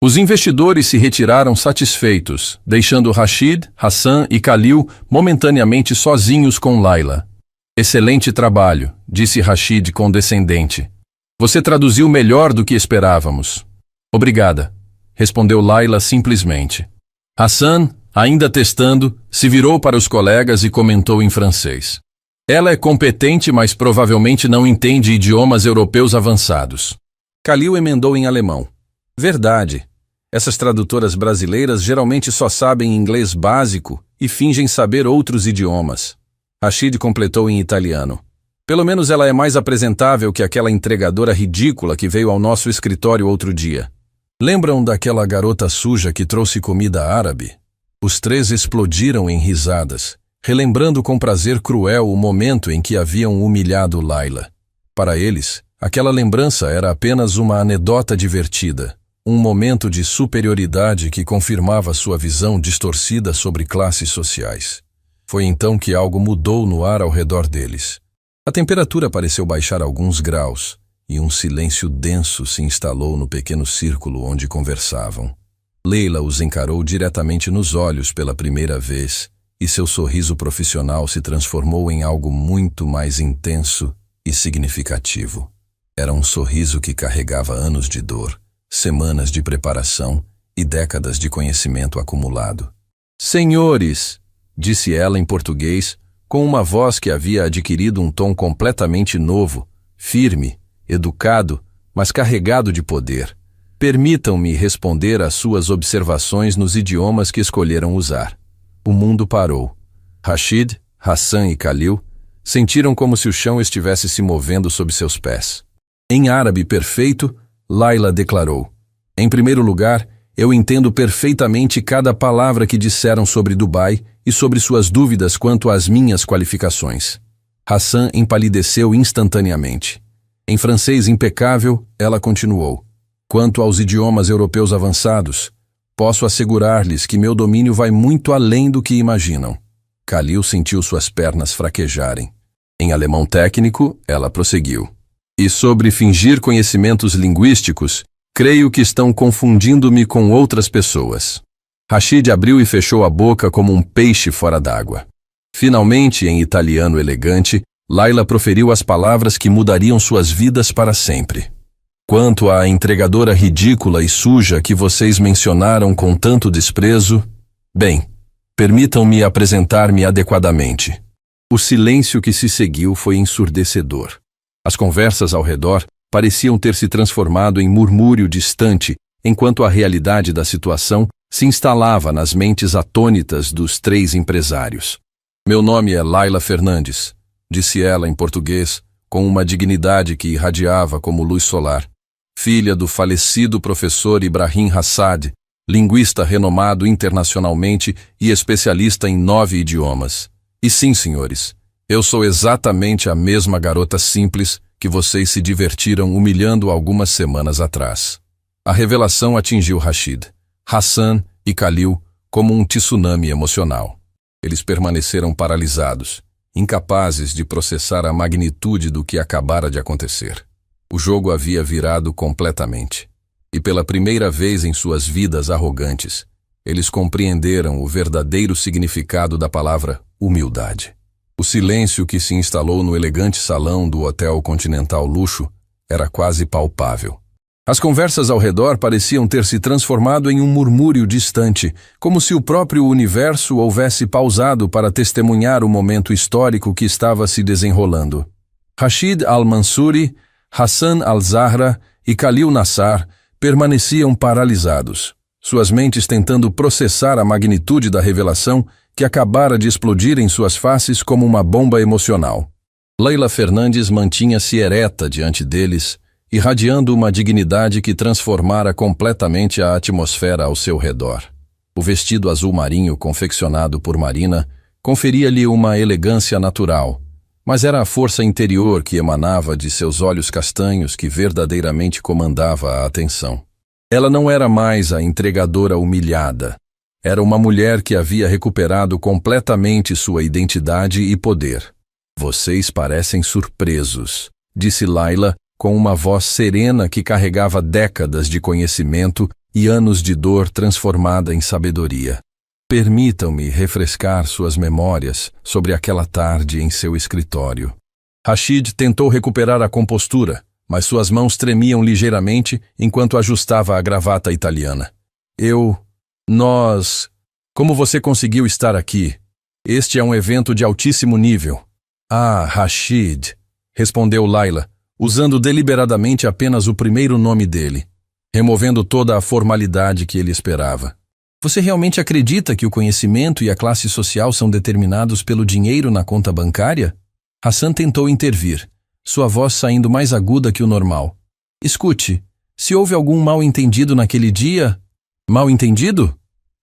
Speaker 1: Os investidores se retiraram satisfeitos, deixando Rashid, Hassan e Khalil momentaneamente sozinhos com Layla. Excelente trabalho, disse Rashid condescendente. Você traduziu melhor do que esperávamos. Obrigada, respondeu Layla simplesmente. Hassan, ainda testando, se virou para os colegas e comentou em francês. Ela é competente, mas provavelmente não entende idiomas europeus avançados. Khalil emendou em alemão. Verdade. Essas tradutoras brasileiras geralmente só sabem inglês básico e fingem saber outros idiomas. Rashid completou em italiano. Pelo menos ela é mais apresentável que aquela entregadora ridícula que veio ao nosso escritório outro dia. Lembram daquela garota suja que trouxe comida árabe? Os três explodiram em risadas, relembrando com prazer cruel o momento em que haviam humilhado Layla. Para eles, aquela lembrança era apenas uma anedota divertida, um momento de superioridade que confirmava sua visão distorcida sobre classes sociais. Foi então que algo mudou no ar ao redor deles. A temperatura pareceu baixar alguns graus, e um silêncio denso se instalou no pequeno círculo onde conversavam. Leila os encarou diretamente nos olhos pela primeira vez, e seu sorriso profissional se transformou em algo muito mais intenso e significativo. Era um sorriso que carregava anos de dor, semanas de preparação e décadas de conhecimento acumulado. Senhores, disse ela em português, com uma voz que havia adquirido um tom completamente novo, firme, educado, mas carregado de poder. Permitam-me responder às suas observações nos idiomas que escolheram usar. O mundo parou. Rashid, Hassan e Khalil sentiram como se o chão estivesse se movendo sob seus pés. Em árabe perfeito, Layla declarou: em primeiro lugar, eu entendo perfeitamente cada palavra que disseram sobre Dubai e sobre suas dúvidas quanto às minhas qualificações. Hassan empalideceu instantaneamente. Em francês impecável, ela continuou: quanto aos idiomas europeus avançados, posso assegurar-lhes que meu domínio vai muito além do que imaginam. Khalil sentiu suas pernas fraquejarem. Em alemão técnico, ela prosseguiu: e sobre fingir conhecimentos linguísticos, creio que estão confundindo-me com outras pessoas. Rashid abriu e fechou a boca como um peixe fora d'água. Finalmente, em italiano elegante, Layla proferiu as palavras que mudariam suas vidas para sempre. Quanto à entregadora ridícula e suja que vocês mencionaram com tanto desprezo, bem, permitam-me apresentar-me adequadamente. O silêncio que se seguiu foi ensurdecedor. As conversas ao redor pareciam ter se transformado em murmúrio distante, enquanto a realidade da situação se instalava nas mentes atônitas dos três empresários. Meu nome é Layla Fernandes, disse ela em português, com uma dignidade que irradiava como luz solar. Filha do falecido professor Ibrahim Hassad, linguista renomado internacionalmente e especialista em 9 idiomas. E sim, senhores, eu sou exatamente a mesma garota simples que vocês se divertiram humilhando algumas semanas atrás. A revelação atingiu Rashid, Hassan e Khalil como um tsunami emocional. Eles permaneceram paralisados, incapazes de processar a magnitude do que acabara de acontecer. O jogo havia virado completamente. E pela primeira vez em suas vidas arrogantes, eles compreenderam o verdadeiro significado da palavra humildade. O silêncio que se instalou no elegante salão do Hotel Continental Luxo era quase palpável. As conversas ao redor pareciam ter se transformado em um murmúrio distante, como se o próprio universo houvesse pausado para testemunhar o momento histórico que estava se desenrolando. Rashid Al-Mansuri, Hassan al-Zahra e Khalil Nassar permaneciam paralisados, suas mentes tentando processar a magnitude da revelação que acabara de explodir em suas faces como uma bomba emocional. Leila Fernandes mantinha-se ereta diante deles, irradiando uma dignidade que transformara completamente a atmosfera ao seu redor. O vestido azul marinho confeccionado por Marina conferia-lhe uma elegância natural, mas era a força interior que emanava de seus olhos castanhos que verdadeiramente comandava a atenção. Ela não era mais a entregadora humilhada. Era uma mulher que havia recuperado completamente sua identidade e poder. Vocês parecem surpresos, disse Laila com uma voz serena que carregava décadas de conhecimento e anos de dor transformada em sabedoria. Permitam-me refrescar suas memórias sobre aquela tarde em seu escritório. Rashid tentou recuperar a compostura, mas suas mãos tremiam ligeiramente enquanto ajustava a gravata italiana. Nós... Como você conseguiu estar aqui? Este é um evento de altíssimo nível. Ah, Rashid, respondeu Laila, usando deliberadamente apenas o primeiro nome dele, removendo toda a formalidade que ele esperava. Você realmente acredita que o conhecimento e a classe social são determinados pelo dinheiro na conta bancária? Hassan tentou intervir, sua voz saindo mais aguda que o normal. Escute, se houve algum mal-entendido naquele dia... Mal-entendido?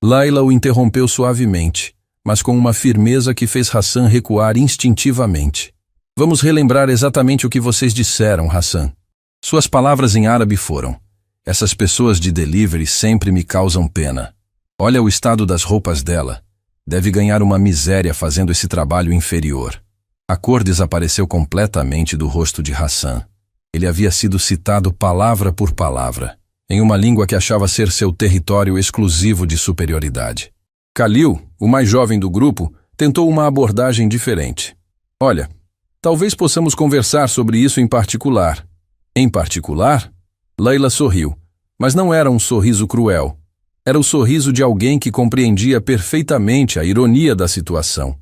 Speaker 1: Laila o interrompeu suavemente, mas com uma firmeza que fez Hassan recuar instintivamente. Vamos relembrar exatamente o que vocês disseram, Hassan. Suas palavras em árabe foram: essas pessoas de delivery sempre me causam pena. Olha o estado das roupas dela. Deve ganhar uma miséria fazendo esse trabalho inferior. A cor desapareceu completamente do rosto de Hassan. Ele havia sido citado palavra por palavra, em uma língua que achava ser seu território exclusivo de superioridade. Khalil, o mais jovem do grupo, tentou uma abordagem diferente. Olha, talvez possamos conversar sobre isso em particular. Em particular? Leila sorriu, mas não era um sorriso cruel. Era o sorriso de alguém que compreendia perfeitamente a ironia da situação.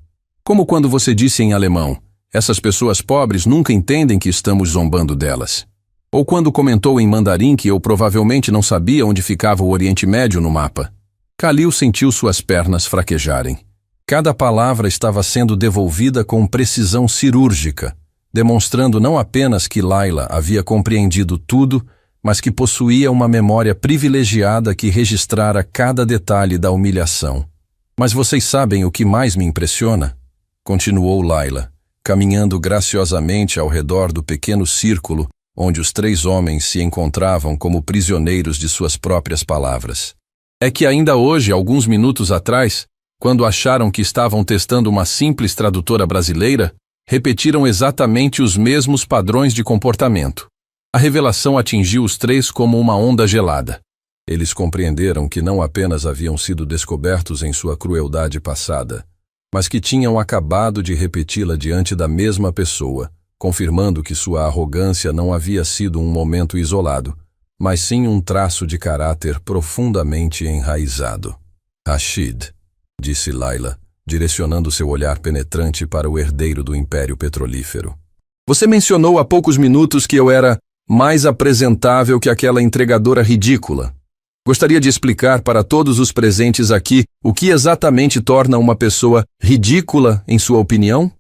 Speaker 1: Como quando você disse em alemão, essas pessoas pobres nunca entendem que estamos zombando delas. Ou quando comentou em mandarim que eu provavelmente não sabia onde ficava o Oriente Médio no mapa. Khalil sentiu suas pernas fraquejarem. Cada palavra estava sendo devolvida com precisão cirúrgica, demonstrando não apenas que Laila havia compreendido tudo, mas que possuía uma memória privilegiada que registrara cada detalhe da humilhação. Mas vocês sabem o que mais me impressiona? Continuou Laila, caminhando graciosamente ao redor do pequeno círculo onde os 3 homens se encontravam como prisioneiros de suas próprias palavras. É que ainda hoje, alguns minutos atrás, quando acharam que estavam testando uma simples tradutora brasileira, repetiram exatamente os mesmos padrões de comportamento. A revelação atingiu os 3 como uma onda gelada. Eles compreenderam que não apenas haviam sido descobertos em sua crueldade passada, mas que tinham acabado de repeti-la diante da mesma pessoa, confirmando que sua arrogância não havia sido um momento isolado, mas sim um traço de caráter profundamente enraizado. Rashid, disse Laila, direcionando seu olhar penetrante para o herdeiro do Império Petrolífero. Você mencionou há poucos minutos que eu era mais apresentável que aquela entregadora ridícula. Gostaria de explicar para todos os presentes aqui o que exatamente torna uma pessoa ridícula, em sua opinião?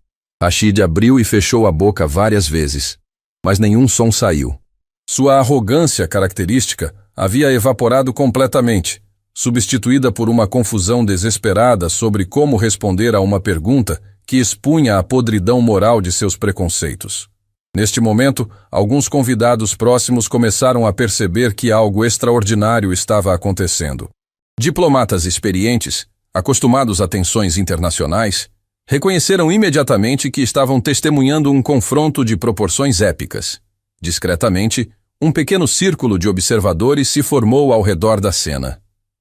Speaker 1: Rashid abriu e fechou a boca várias vezes, mas nenhum som saiu. Sua arrogância característica havia evaporado completamente, substituída por uma confusão desesperada sobre como responder a uma pergunta que expunha a podridão moral de seus preconceitos. Neste momento, alguns convidados próximos começaram a perceber que algo extraordinário estava acontecendo. Diplomatas experientes, acostumados a tensões internacionais, reconheceram imediatamente que estavam testemunhando um confronto de proporções épicas. Discretamente, um pequeno círculo de observadores se formou ao redor da cena.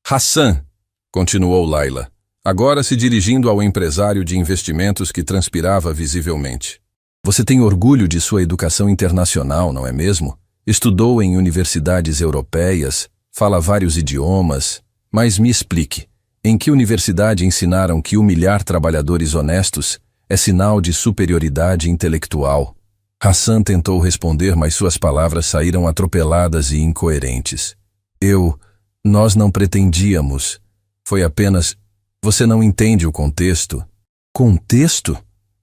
Speaker 1: Hassan, continuou Laila, agora se dirigindo ao empresário de investimentos que transpirava visivelmente. Você tem orgulho de sua educação internacional, não é mesmo? Estudou em universidades europeias, fala vários idiomas, mas me explique, em que universidade ensinaram que humilhar trabalhadores honestos é sinal de superioridade intelectual? Hassan tentou responder, mas suas palavras saíram atropeladas e incoerentes. Nós não pretendíamos. Foi apenas... Você não entende o contexto. Contexto?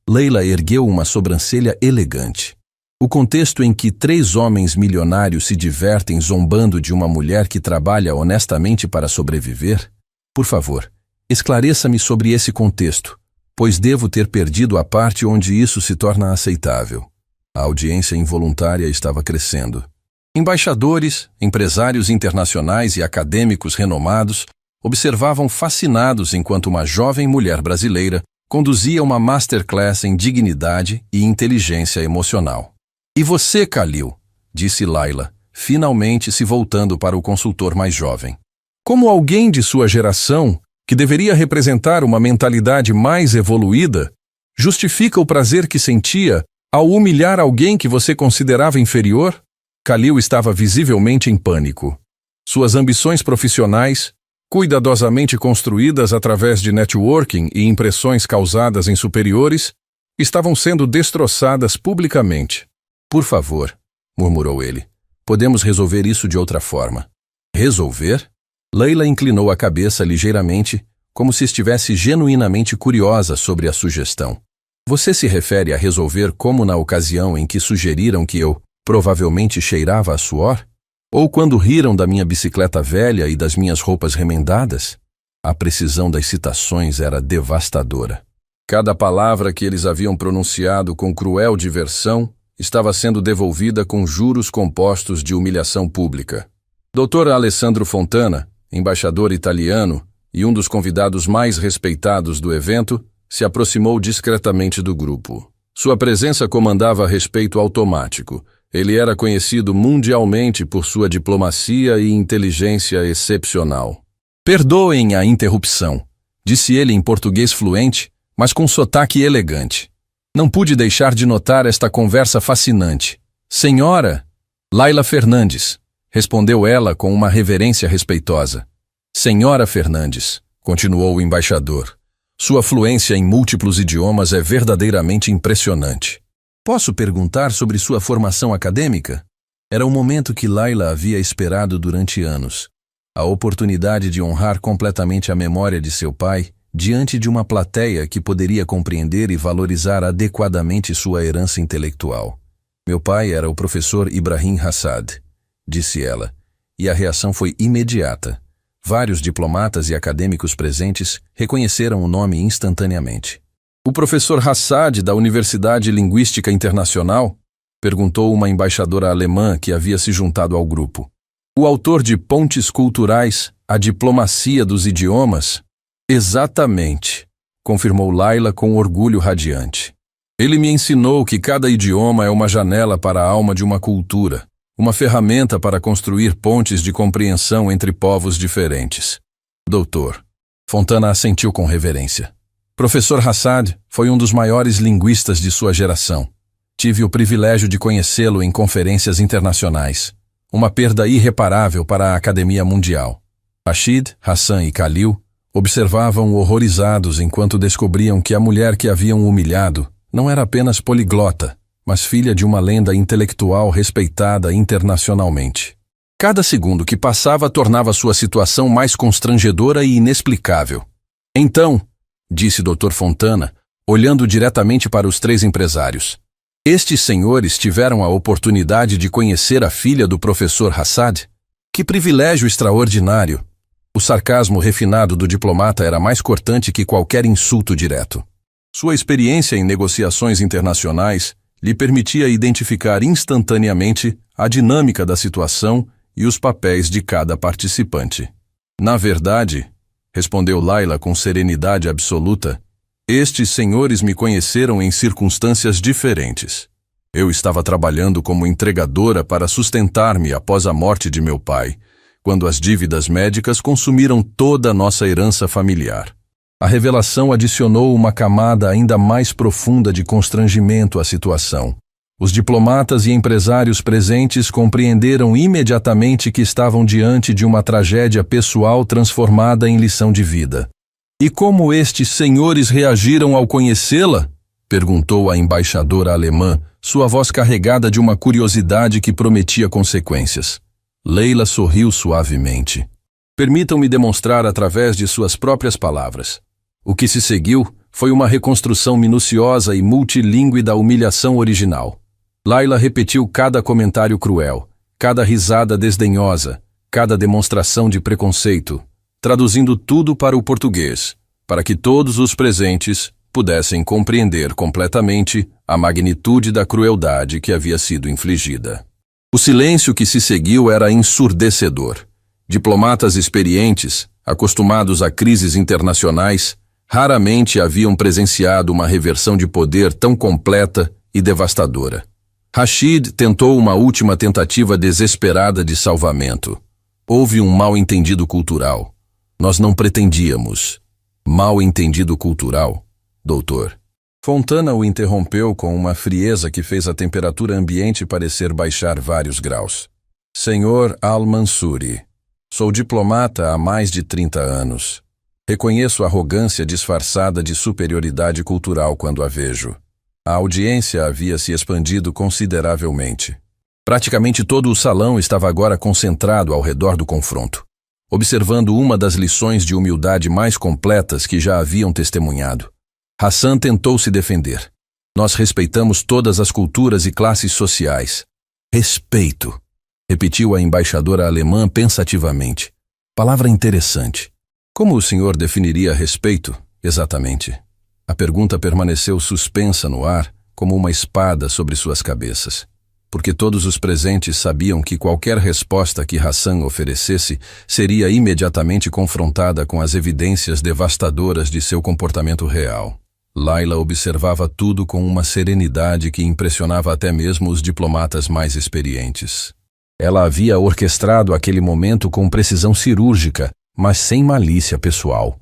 Speaker 1: Leila ergueu uma sobrancelha elegante. O contexto em que 3 homens milionários se divertem zombando de uma mulher que trabalha honestamente para sobreviver? Por favor, esclareça-me sobre esse contexto, pois devo ter perdido a parte onde isso se torna aceitável. A audiência involuntária estava crescendo. Embaixadores, empresários internacionais e acadêmicos renomados observavam fascinados enquanto uma jovem mulher brasileira conduzia uma masterclass em dignidade e inteligência emocional. E você, Khalil, disse Laila, finalmente se voltando para o consultor mais jovem. Como alguém de sua geração, que deveria representar uma mentalidade mais evoluída, justifica o prazer que sentia ao humilhar alguém que você considerava inferior? Khalil estava visivelmente em pânico. Suas ambições profissionais, cuidadosamente construídas através de networking e impressões causadas em superiores, estavam sendo destroçadas publicamente. Por favor, murmurou ele, podemos resolver isso de outra forma. Resolver? Leila inclinou a cabeça ligeiramente, como se estivesse genuinamente curiosa sobre a sugestão. Você se refere a resolver como na ocasião em que sugeriram que eu provavelmente cheirava a suor? Ou quando riram da minha bicicleta velha e das minhas roupas remendadas? A precisão das citações era devastadora. Cada palavra que eles haviam pronunciado com cruel diversão estava sendo devolvida com juros compostos de humilhação pública. Dr. Alessandro Fontana, embaixador italiano e um dos convidados mais respeitados do evento, se aproximou discretamente do grupo. Sua presença comandava respeito automático. Ele era conhecido mundialmente por sua diplomacia e inteligência excepcional. Perdoem a interrupção, disse ele em português fluente, mas com sotaque elegante. Não pude deixar de notar esta conversa fascinante. Senhora Laila Fernandes, respondeu ela com uma reverência respeitosa. Senhora Fernandes, continuou o embaixador, sua fluência em múltiplos idiomas é verdadeiramente impressionante. Posso perguntar sobre sua formação acadêmica? Era o momento que Laila havia esperado durante anos. A oportunidade de honrar completamente a memória de seu pai diante de uma plateia que poderia compreender e valorizar adequadamente sua herança intelectual. Meu pai era o professor Ibrahim Hassad, disse ela, e a reação foi imediata. Vários diplomatas e acadêmicos presentes reconheceram o nome instantaneamente. O professor Hassad, da Universidade Linguística Internacional? Perguntou uma embaixadora alemã que havia se juntado ao grupo. O autor de Pontes Culturais, A Diplomacia dos Idiomas? Exatamente, confirmou Laila com orgulho radiante. Ele me ensinou que cada idioma é uma janela para a alma de uma cultura, uma ferramenta para construir pontes de compreensão entre povos diferentes. Doutor. Fontana assentiu com reverência. Professor Hassad foi um dos maiores linguistas de sua geração. Tive o privilégio de conhecê-lo em conferências internacionais. Uma perda irreparável para a Academia Mundial. Rashid, Hassan e Khalil observavam horrorizados enquanto descobriam que a mulher que haviam humilhado não era apenas poliglota, mas filha de uma lenda intelectual respeitada internacionalmente. Cada segundo que passava tornava sua situação mais constrangedora e inexplicável. Então, disse Dr. Fontana, olhando diretamente para os 3 empresários, estes senhores tiveram a oportunidade de conhecer a filha do professor Hassad? Que privilégio extraordinário! O sarcasmo refinado do diplomata era mais cortante que qualquer insulto direto. Sua experiência em negociações internacionais lhe permitia identificar instantaneamente a dinâmica da situação e os papéis de cada participante. Na verdade, respondeu Laila com serenidade absoluta, estes senhores me conheceram em circunstâncias diferentes. Eu estava trabalhando como entregadora para sustentar-me após a morte de meu pai, quando as dívidas médicas consumiram toda a nossa herança familiar. A revelação adicionou uma camada ainda mais profunda de constrangimento à situação. Os diplomatas e empresários presentes compreenderam imediatamente que estavam diante de uma tragédia pessoal transformada em lição de vida. E como estes senhores reagiram ao conhecê-la? Perguntou a embaixadora alemã, sua voz carregada de uma curiosidade que prometia consequências. Leila sorriu suavemente. Permitam-me demonstrar através de suas próprias palavras. O que se seguiu foi uma reconstrução minuciosa e multilingüe da humilhação original. Laila repetiu cada comentário cruel, cada risada desdenhosa, cada demonstração de preconceito, traduzindo tudo para o português, para que todos os presentes pudessem compreender completamente a magnitude da crueldade que havia sido infligida. O silêncio que se seguiu era ensurdecedor. Diplomatas experientes, acostumados a crises internacionais, raramente haviam presenciado uma reversão de poder tão completa e devastadora. Rashid tentou uma última tentativa desesperada de salvamento. Houve um mal-entendido cultural. Nós não pretendíamos. Mal-entendido cultural, doutor. Fontana o interrompeu com uma frieza que fez a temperatura ambiente parecer baixar vários graus. Senhor Al-Mansuri, sou diplomata há mais de 30 anos. Reconheço a arrogância disfarçada de superioridade cultural quando a vejo. A audiência havia se expandido consideravelmente. Praticamente todo o salão estava agora concentrado ao redor do confronto, observando uma das lições de humildade mais completas que já haviam testemunhado. Hassan tentou se defender. Nós respeitamos todas as culturas e classes sociais. Respeito, repetiu a embaixadora alemã pensativamente. Palavra interessante. Como o senhor definiria respeito, exatamente? A pergunta permaneceu suspensa no ar, como uma espada sobre suas cabeças, porque todos os presentes sabiam que qualquer resposta que Hassan oferecesse seria imediatamente confrontada com as evidências devastadoras de seu comportamento real. Laila observava tudo com uma serenidade que impressionava até mesmo os diplomatas mais experientes. Ela havia orquestrado aquele momento com precisão cirúrgica, mas sem malícia pessoal.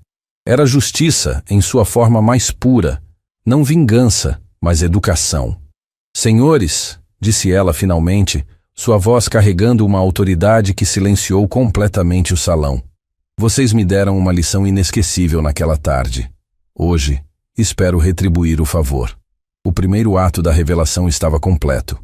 Speaker 1: Era justiça em sua forma mais pura, não vingança, mas educação. Senhores, disse ela finalmente, sua voz carregando uma autoridade que silenciou completamente o salão. Vocês me deram uma lição inesquecível naquela tarde. Hoje, espero retribuir o favor. O primeiro ato da revelação estava completo.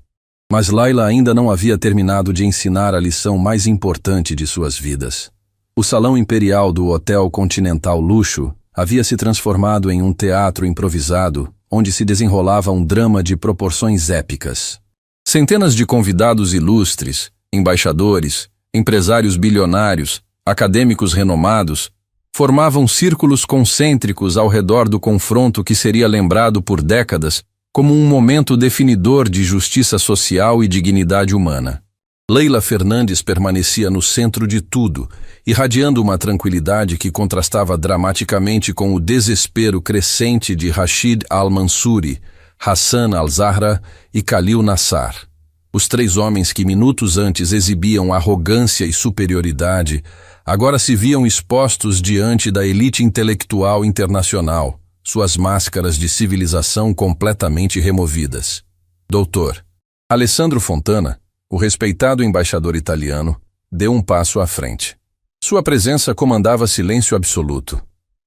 Speaker 1: Mas Laila ainda não havia terminado de ensinar a lição mais importante de suas vidas. O salão imperial do Hotel Continental Luxo havia se transformado em um teatro improvisado, onde se desenrolava um drama de proporções épicas. Centenas de convidados ilustres, embaixadores, empresários bilionários, acadêmicos renomados, formavam círculos concêntricos ao redor do confronto que seria lembrado por décadas como um momento definidor de justiça social e dignidade humana. Leila Fernandes permanecia no centro de tudo, irradiando uma tranquilidade que contrastava dramaticamente com o desespero crescente de Rashid Al-Mansuri, Hassan Al-Zahra e Khalil Nassar. Os três homens que minutos antes exibiam arrogância e superioridade, agora se viam expostos diante da elite intelectual internacional, suas máscaras de civilização completamente removidas. Doutor Alessandro Fontana, o respeitado embaixador italiano, deu um passo à frente. Sua presença comandava silêncio absoluto.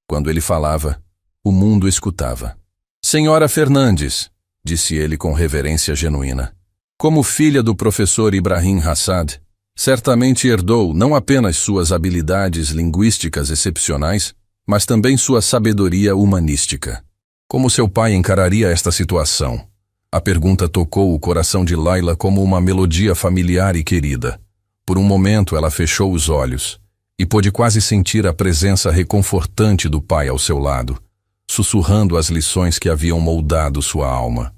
Speaker 1: Quando ele falava, o mundo escutava. Senhora Fernandes, disse ele com reverência genuína, como filha do professor Ibrahim Hassad, certamente herdou não apenas suas habilidades linguísticas excepcionais, mas também sua sabedoria humanística. Como seu pai encararia esta situação? A pergunta tocou o coração de Laila como uma melodia familiar e querida. Por um momento ela fechou os olhos e pôde quase sentir a presença reconfortante do pai ao seu lado, sussurrando as lições que haviam moldado sua alma.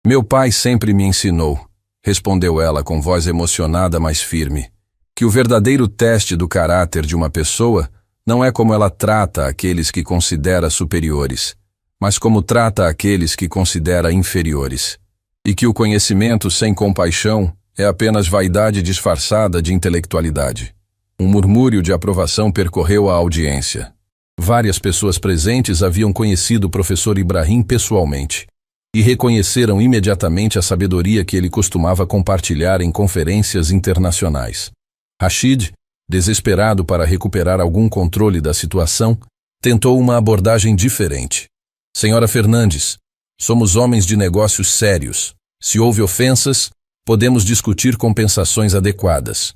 Speaker 1: Meu pai sempre me ensinou, respondeu ela com voz emocionada mas firme, que o verdadeiro teste do caráter de uma pessoa não é como ela trata aqueles que considera superiores, mas como trata aqueles que considera inferiores, e que o conhecimento sem compaixão é apenas vaidade disfarçada de intelectualidade. Um murmúrio de aprovação percorreu a audiência. Várias pessoas presentes haviam conhecido o professor Ibrahim pessoalmente e reconheceram imediatamente a sabedoria que ele costumava compartilhar em conferências internacionais. Rashid, desesperado para recuperar algum controle da situação, tentou uma abordagem diferente. Senhora Fernandes, Somos homens de negócios sérios. Se houve ofensas, podemos discutir compensações adequadas.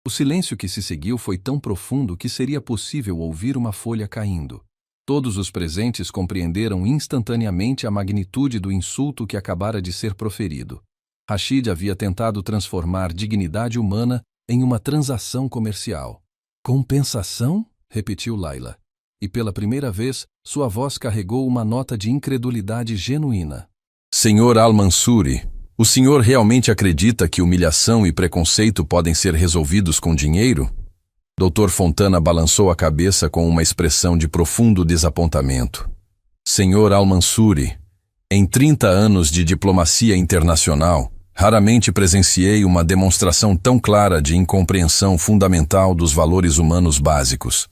Speaker 1: O silêncio que se seguiu foi tão profundo que seria possível ouvir uma folha caindo. Todos os presentes compreenderam instantaneamente a magnitude do insulto que acabara de ser proferido. Rashid havia tentado transformar dignidade humana em uma transação comercial. Compensação? Repetiu Layla. E pela primeira vez, sua voz carregou uma nota de incredulidade genuína. Senhor Al-Mansuri, o senhor realmente acredita que humilhação e preconceito podem ser resolvidos com dinheiro? Dr. Fontana balançou a cabeça com uma expressão de profundo desapontamento. Senhor Al-Mansuri, em 30 anos de diplomacia internacional, raramente presenciei uma demonstração tão clara de incompreensão fundamental dos valores humanos básicos.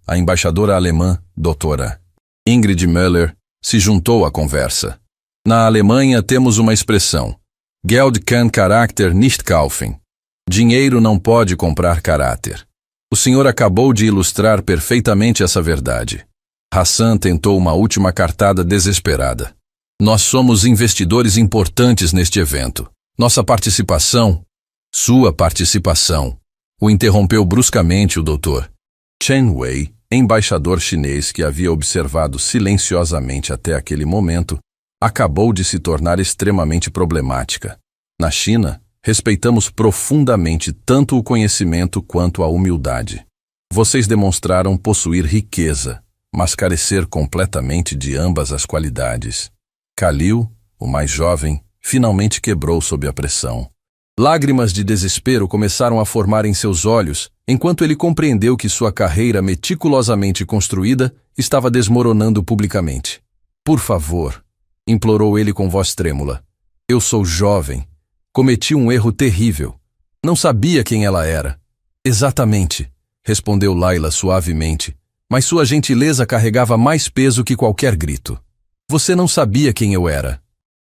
Speaker 1: A embaixadora alemã, doutora Ingrid Müller, se juntou à conversa. Na Alemanha temos uma expressão: Geld kann Charakter nicht kaufen. Dinheiro não pode comprar caráter. O senhor acabou de ilustrar perfeitamente essa verdade. Hassan tentou uma última cartada desesperada. Nós somos investidores importantes neste evento. Nossa participação, sua participação, o interrompeu bruscamente o doutor Chen Wei, embaixador chinês que havia observado silenciosamente até aquele momento, acabou de se tornar extremamente problemática. Na China, respeitamos profundamente tanto o conhecimento quanto a humildade. Vocês demonstraram possuir riqueza, mas carecer completamente de ambas as qualidades. Khalil, o mais jovem, finalmente quebrou sob a pressão. Lágrimas de desespero começaram a formar em seus olhos, enquanto ele compreendeu que sua carreira meticulosamente construída estava desmoronando publicamente. Por favor, implorou ele com voz trêmula. Eu sou jovem. Cometi um erro terrível. Não sabia quem ela era. Exatamente, respondeu Layla suavemente, mas sua gentileza carregava mais peso que qualquer grito. Você não sabia quem eu era.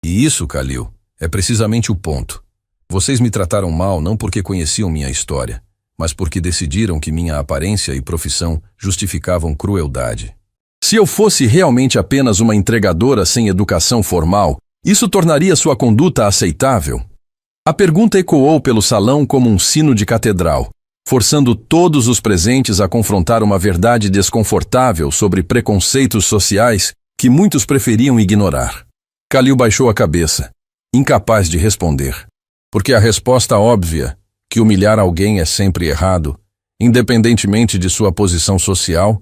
Speaker 1: E isso, Khalil, é precisamente o ponto. Vocês me trataram mal não porque conheciam minha história, mas porque decidiram que minha aparência e profissão justificavam crueldade. Se eu fosse realmente apenas uma entregadora sem educação formal, isso tornaria sua conduta aceitável? A pergunta ecoou pelo salão como um sino de catedral, forçando todos os presentes a confrontar uma verdade desconfortável sobre preconceitos sociais que muitos preferiam ignorar. Khalil baixou a cabeça, incapaz de responder, porque a resposta óbvia, que humilhar alguém é sempre errado, independentemente de sua posição social,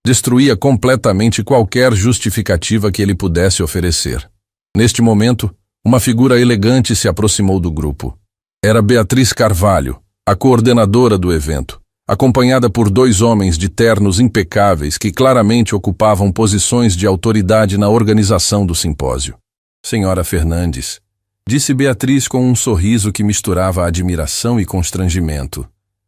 Speaker 1: destruía completamente qualquer justificativa que ele pudesse oferecer. Neste momento, uma figura elegante se aproximou do grupo. Era Beatriz Carvalho, a coordenadora do evento, acompanhada por 2 homens de ternos impecáveis que claramente ocupavam posições de autoridade na organização do simpósio. Senhora Fernandes, disse Beatriz com um sorriso que misturava admiração e constrangimento.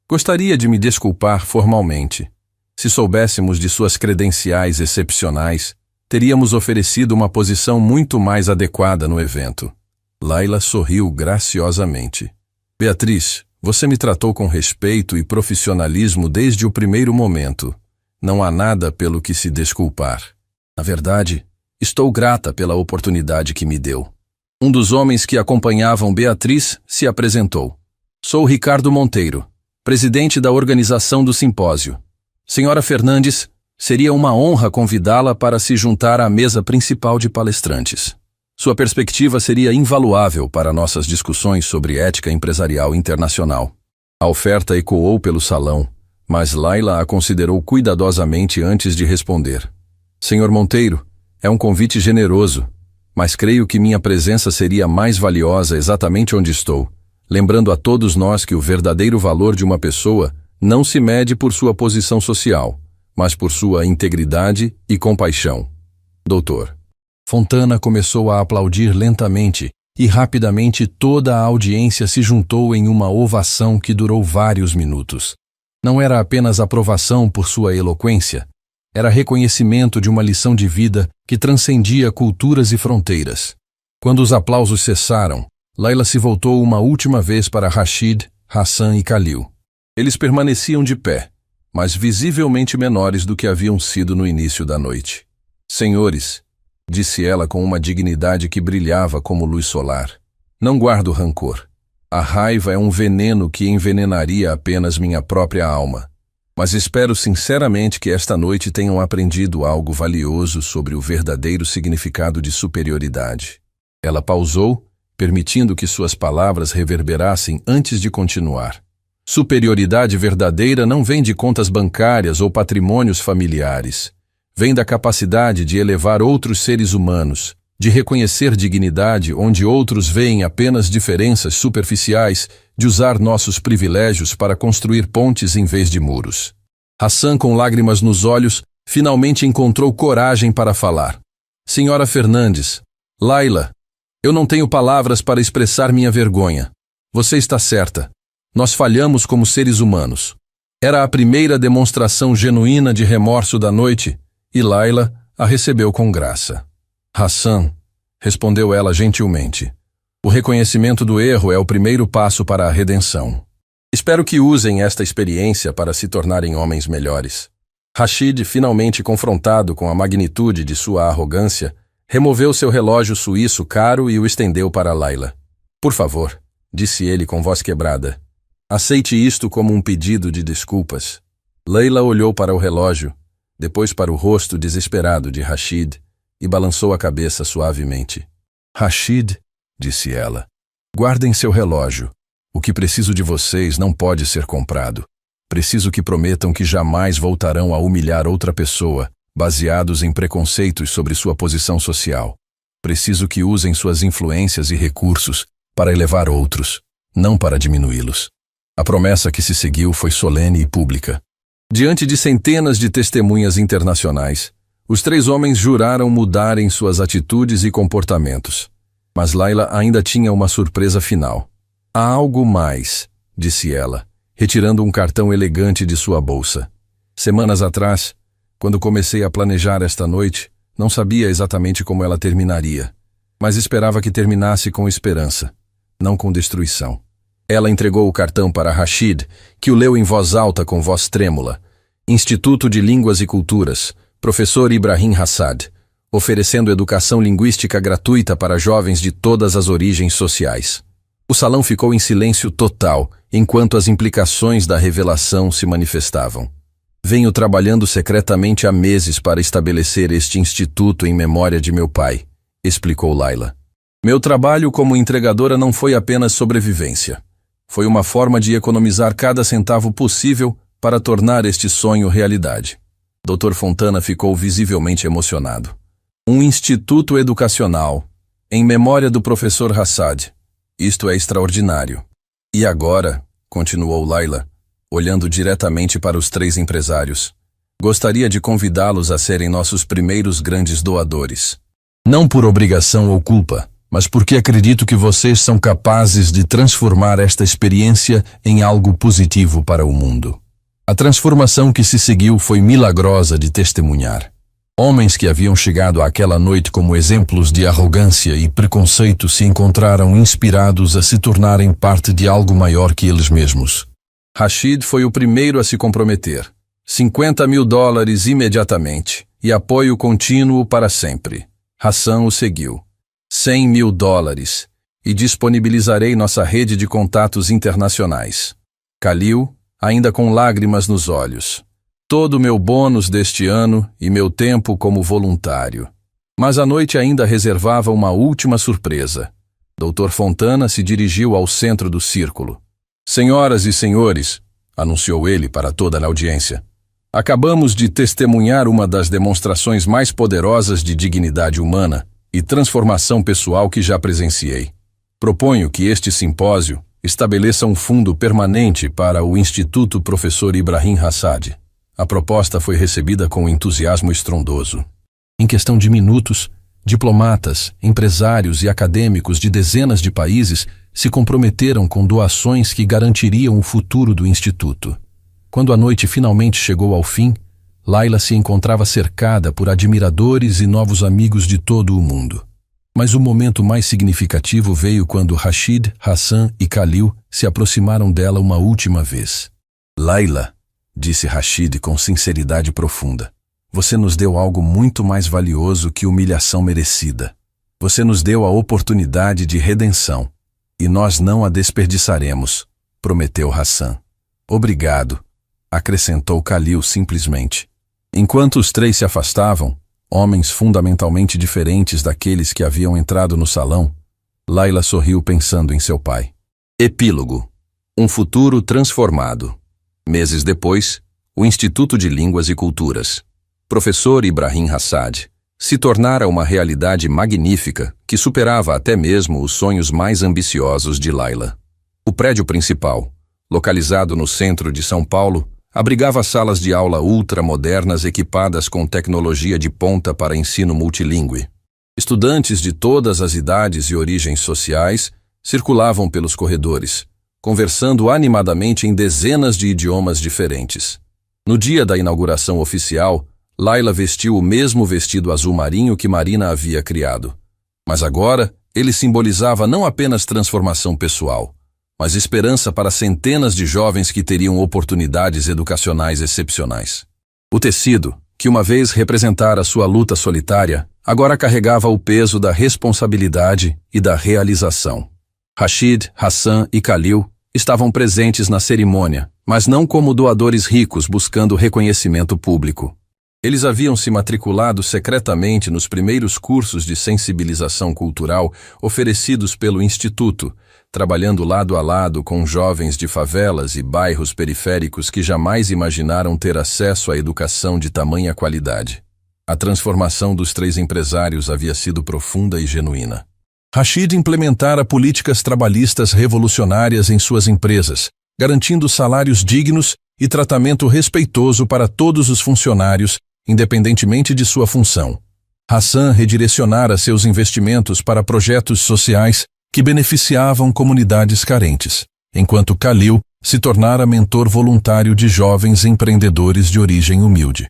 Speaker 1: Gostaria de me desculpar formalmente. Se soubéssemos de suas credenciais excepcionais, teríamos oferecido uma posição muito mais adequada no evento. Layla sorriu graciosamente. Beatriz, você me tratou com respeito e profissionalismo desde o primeiro momento. Não há nada pelo que se desculpar. Na verdade, estou grata pela oportunidade que me deu. Um dos homens que acompanhavam Beatriz se apresentou. Sou Ricardo Monteiro, presidente da organização do simpósio. Senhora Fernandes, seria uma honra convidá-la para se juntar à mesa principal de palestrantes. Sua perspectiva seria invaluável para nossas discussões sobre ética empresarial internacional. A oferta ecoou pelo salão, mas Layla a considerou cuidadosamente antes de responder. Senhor Monteiro, é um convite generoso, mas creio que minha presença seria mais valiosa exatamente onde estou, lembrando a todos nós que o verdadeiro valor de uma pessoa não se mede por sua posição social, mas por sua integridade e compaixão. Doutor. Fontana começou a aplaudir lentamente e rapidamente toda a audiência se juntou em uma ovação que durou vários minutos. Não era apenas aprovação por sua eloquência, era reconhecimento de uma lição de vida que transcendia culturas e fronteiras. Quando os aplausos cessaram, Layla se voltou uma última vez para Rashid, Hassan e Khalil. Eles permaneciam de pé, mas visivelmente menores do que haviam sido no início da noite. Senhores, disse ela com uma dignidade que brilhava como luz solar. Não guardo rancor. A raiva é um veneno que envenenaria apenas minha própria alma. Mas espero sinceramente que esta noite tenham aprendido algo valioso sobre o verdadeiro significado de superioridade. Ela pausou, permitindo que suas palavras reverberassem antes de continuar. Superioridade verdadeira não vem de contas bancárias ou patrimônios familiares. Vem da capacidade de elevar outros seres humanos, de reconhecer dignidade onde outros veem apenas diferenças superficiais, de usar nossos privilégios para construir pontes em vez de muros. Hassan, com lágrimas nos olhos, finalmente encontrou coragem para falar. Senhora Fernandes, Laila, eu não tenho palavras para expressar minha vergonha. Você está certa. Nós falhamos como seres humanos. Era a primeira demonstração genuína de remorso da noite, e Laila a recebeu com graça. Hassan, respondeu ela gentilmente, o reconhecimento do erro é o primeiro passo para a redenção. Espero que usem esta experiência para se tornarem homens melhores. Rashid, finalmente confrontado com a magnitude de sua arrogância, removeu seu relógio suíço caro e o estendeu para Laila. Por favor, disse ele com voz quebrada, aceite isto como um pedido de desculpas. Laila olhou para o relógio, depois para o rosto desesperado de Rashid, e balançou a cabeça suavemente. Rashid, disse ela, guardem seu relógio. O que preciso de vocês não pode ser comprado. Preciso que prometam que jamais voltarão a humilhar outra pessoa, baseados em preconceitos sobre sua posição social. Preciso que usem suas influências e recursos para elevar outros, não para diminuí-los. A promessa que se seguiu foi solene e pública. Diante de centenas de testemunhas internacionais, os três homens juraram mudarem suas atitudes e comportamentos. Mas Laila ainda tinha uma surpresa final. Há algo mais, disse ela, retirando um cartão elegante de sua bolsa. Semanas atrás, quando comecei a planejar esta noite, não sabia exatamente como ela terminaria, mas esperava que terminasse com esperança, não com destruição. Ela entregou o cartão para Rashid, que o leu em voz alta com voz trêmula. Instituto de Línguas e Culturas, Professor Ibrahim Hassad, oferecendo educação linguística gratuita para jovens de todas as origens sociais. O salão ficou em silêncio total, enquanto as implicações da revelação se manifestavam. Venho trabalhando secretamente há meses para estabelecer este instituto em memória de meu pai, explicou Laila. Meu trabalho como entregadora não foi apenas sobrevivência. Foi uma forma de economizar cada centavo possível para tornar este sonho realidade. Dr. Fontana ficou visivelmente emocionado. Um instituto educacional, em memória do professor Hassad. Isto é extraordinário. E agora, continuou Laila, olhando diretamente para os três empresários, gostaria de convidá-los a serem nossos primeiros grandes doadores. Não por obrigação ou culpa, mas porque acredito que vocês são capazes de transformar esta experiência em algo positivo para o mundo. A transformação que se seguiu foi milagrosa de testemunhar. Homens que haviam chegado àquela noite como exemplos de arrogância e preconceito se encontraram inspirados a se tornarem parte de algo maior que eles mesmos. Rashid foi o primeiro a se comprometer. $50.000 imediatamente e apoio contínuo para sempre. Hassan o seguiu. $100.000 e disponibilizarei nossa rede de contatos internacionais. Khalil, ainda com lágrimas nos olhos. Todo o meu bônus deste ano e meu tempo como voluntário. Mas a noite ainda reservava uma última surpresa. Dr. Fontana se dirigiu ao centro do círculo. Senhoras e senhores, anunciou ele para toda a audiência, acabamos de testemunhar uma das demonstrações mais poderosas de dignidade humana e transformação pessoal que já presenciei. Proponho que este simpósio estabeleça um fundo permanente para o Instituto Professor Ibrahim Hassad. A proposta foi recebida com entusiasmo estrondoso. Em questão de minutos, diplomatas, empresários e acadêmicos de dezenas de países se comprometeram com doações que garantiriam o futuro do Instituto. Quando a noite finalmente chegou ao fim, Laila se encontrava cercada por admiradores e novos amigos de todo o mundo. Mas o momento mais significativo veio quando Rashid, Hassan e Khalil se aproximaram dela uma última vez. Laila, disse Rashid com sinceridade profunda, Você nos deu algo muito mais valioso que humilhação merecida. Você nos deu a oportunidade de redenção, e nós não a desperdiçaremos, prometeu Hassan. Obrigado, acrescentou Khalil simplesmente. Enquanto os três se afastavam, homens fundamentalmente diferentes daqueles que haviam entrado no salão, Layla sorriu pensando em seu pai. Epílogo. Um futuro transformado. Meses depois, o Instituto de Línguas e Culturas. Professor Ibrahim Hassad se tornara uma realidade magnífica que superava até mesmo os sonhos mais ambiciosos de Layla. O prédio principal, localizado no centro de São Paulo, abrigava salas de aula ultramodernas equipadas com tecnologia de ponta para ensino multilingüe. Estudantes de todas as idades e origens sociais circulavam pelos corredores, conversando animadamente em dezenas de idiomas diferentes. No dia da inauguração oficial, Layla vestiu o mesmo vestido azul marinho que Marina havia criado. Mas agora, ele simbolizava não apenas transformação pessoal, mas esperança para centenas de jovens que teriam oportunidades educacionais excepcionais. O tecido, que uma vez representara sua luta solitária, agora carregava o peso da responsabilidade e da realização. Rashid, Hassan e Khalil estavam presentes na cerimônia, mas não como doadores ricos buscando reconhecimento público. Eles haviam se matriculado secretamente nos primeiros cursos de sensibilização cultural oferecidos pelo Instituto, trabalhando lado a lado com jovens de favelas e bairros periféricos que jamais imaginaram ter acesso à educação de tamanha qualidade. A transformação dos três empresários havia sido profunda e genuína. Rashid implementara políticas trabalhistas revolucionárias em suas empresas, garantindo salários dignos e tratamento respeitoso para todos os funcionários, independentemente de sua função. Hassan redirecionara seus investimentos para projetos sociais que beneficiavam comunidades carentes, enquanto Khalil se tornara mentor voluntário de jovens empreendedores de origem humilde.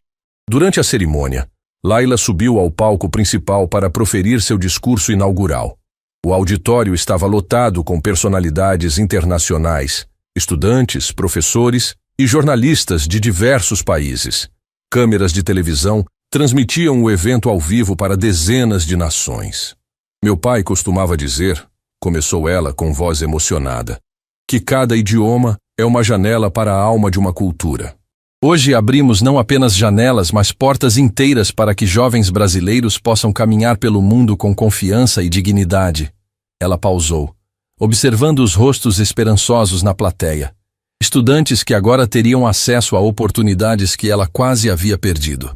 Speaker 1: Durante a cerimônia, Layla subiu ao palco principal para proferir seu discurso inaugural. O auditório estava lotado com personalidades internacionais, estudantes, professores e jornalistas de diversos países. Câmeras de televisão transmitiam o evento ao vivo para dezenas de nações. Meu pai costumava dizer, começou ela com voz emocionada, que cada idioma é uma janela para a alma de uma cultura. Hoje abrimos não apenas janelas, mas portas inteiras para que jovens brasileiros possam caminhar pelo mundo com confiança e dignidade. Ela pausou, observando os rostos esperançosos na plateia. Estudantes que agora teriam acesso a oportunidades que ela quase havia perdido.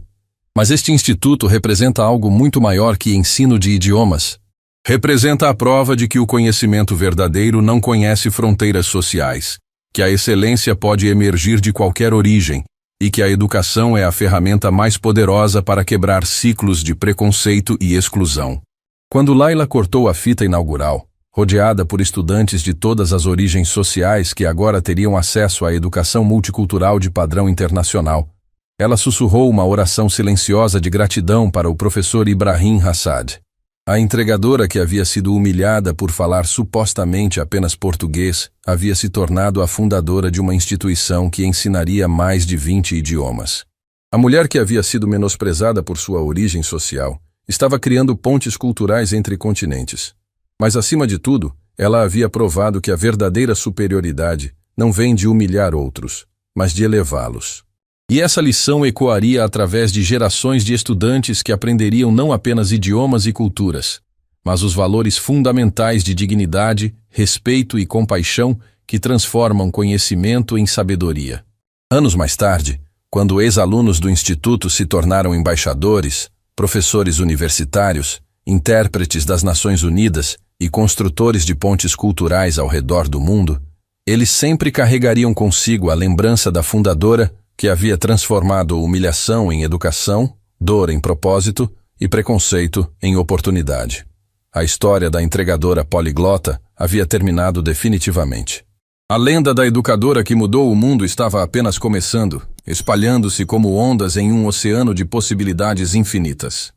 Speaker 1: Mas este instituto representa algo muito maior que ensino de idiomas. Representa a prova de que o conhecimento verdadeiro não conhece fronteiras sociais, que a excelência pode emergir de qualquer origem e que a educação é a ferramenta mais poderosa para quebrar ciclos de preconceito e exclusão. Quando Layla cortou a fita inaugural, rodeada por estudantes de todas as origens sociais que agora teriam acesso à educação multicultural de padrão internacional, ela sussurrou uma oração silenciosa de gratidão para o professor Ibrahim Hassad. A entregadora que havia sido humilhada por falar supostamente apenas português havia se tornado a fundadora de uma instituição que ensinaria mais de 20 idiomas. A mulher que havia sido menosprezada por sua origem social estava criando pontes culturais entre continentes. Mas, acima de tudo, ela havia provado que a verdadeira superioridade não vem de humilhar outros, mas de elevá-los. E essa lição ecoaria através de gerações de estudantes que aprenderiam não apenas idiomas e culturas, mas os valores fundamentais de dignidade, respeito e compaixão que transformam conhecimento em sabedoria. Anos mais tarde, quando ex-alunos do Instituto se tornaram embaixadores, professores universitários, intérpretes das Nações Unidas e construtores de pontes culturais ao redor do mundo, eles sempre carregariam consigo a lembrança da fundadora que havia transformado humilhação em educação, dor em propósito e preconceito em oportunidade. A história da entregadora poliglota havia terminado definitivamente. A lenda da educadora que mudou o mundo estava apenas começando, espalhando-se como ondas em um oceano de possibilidades infinitas.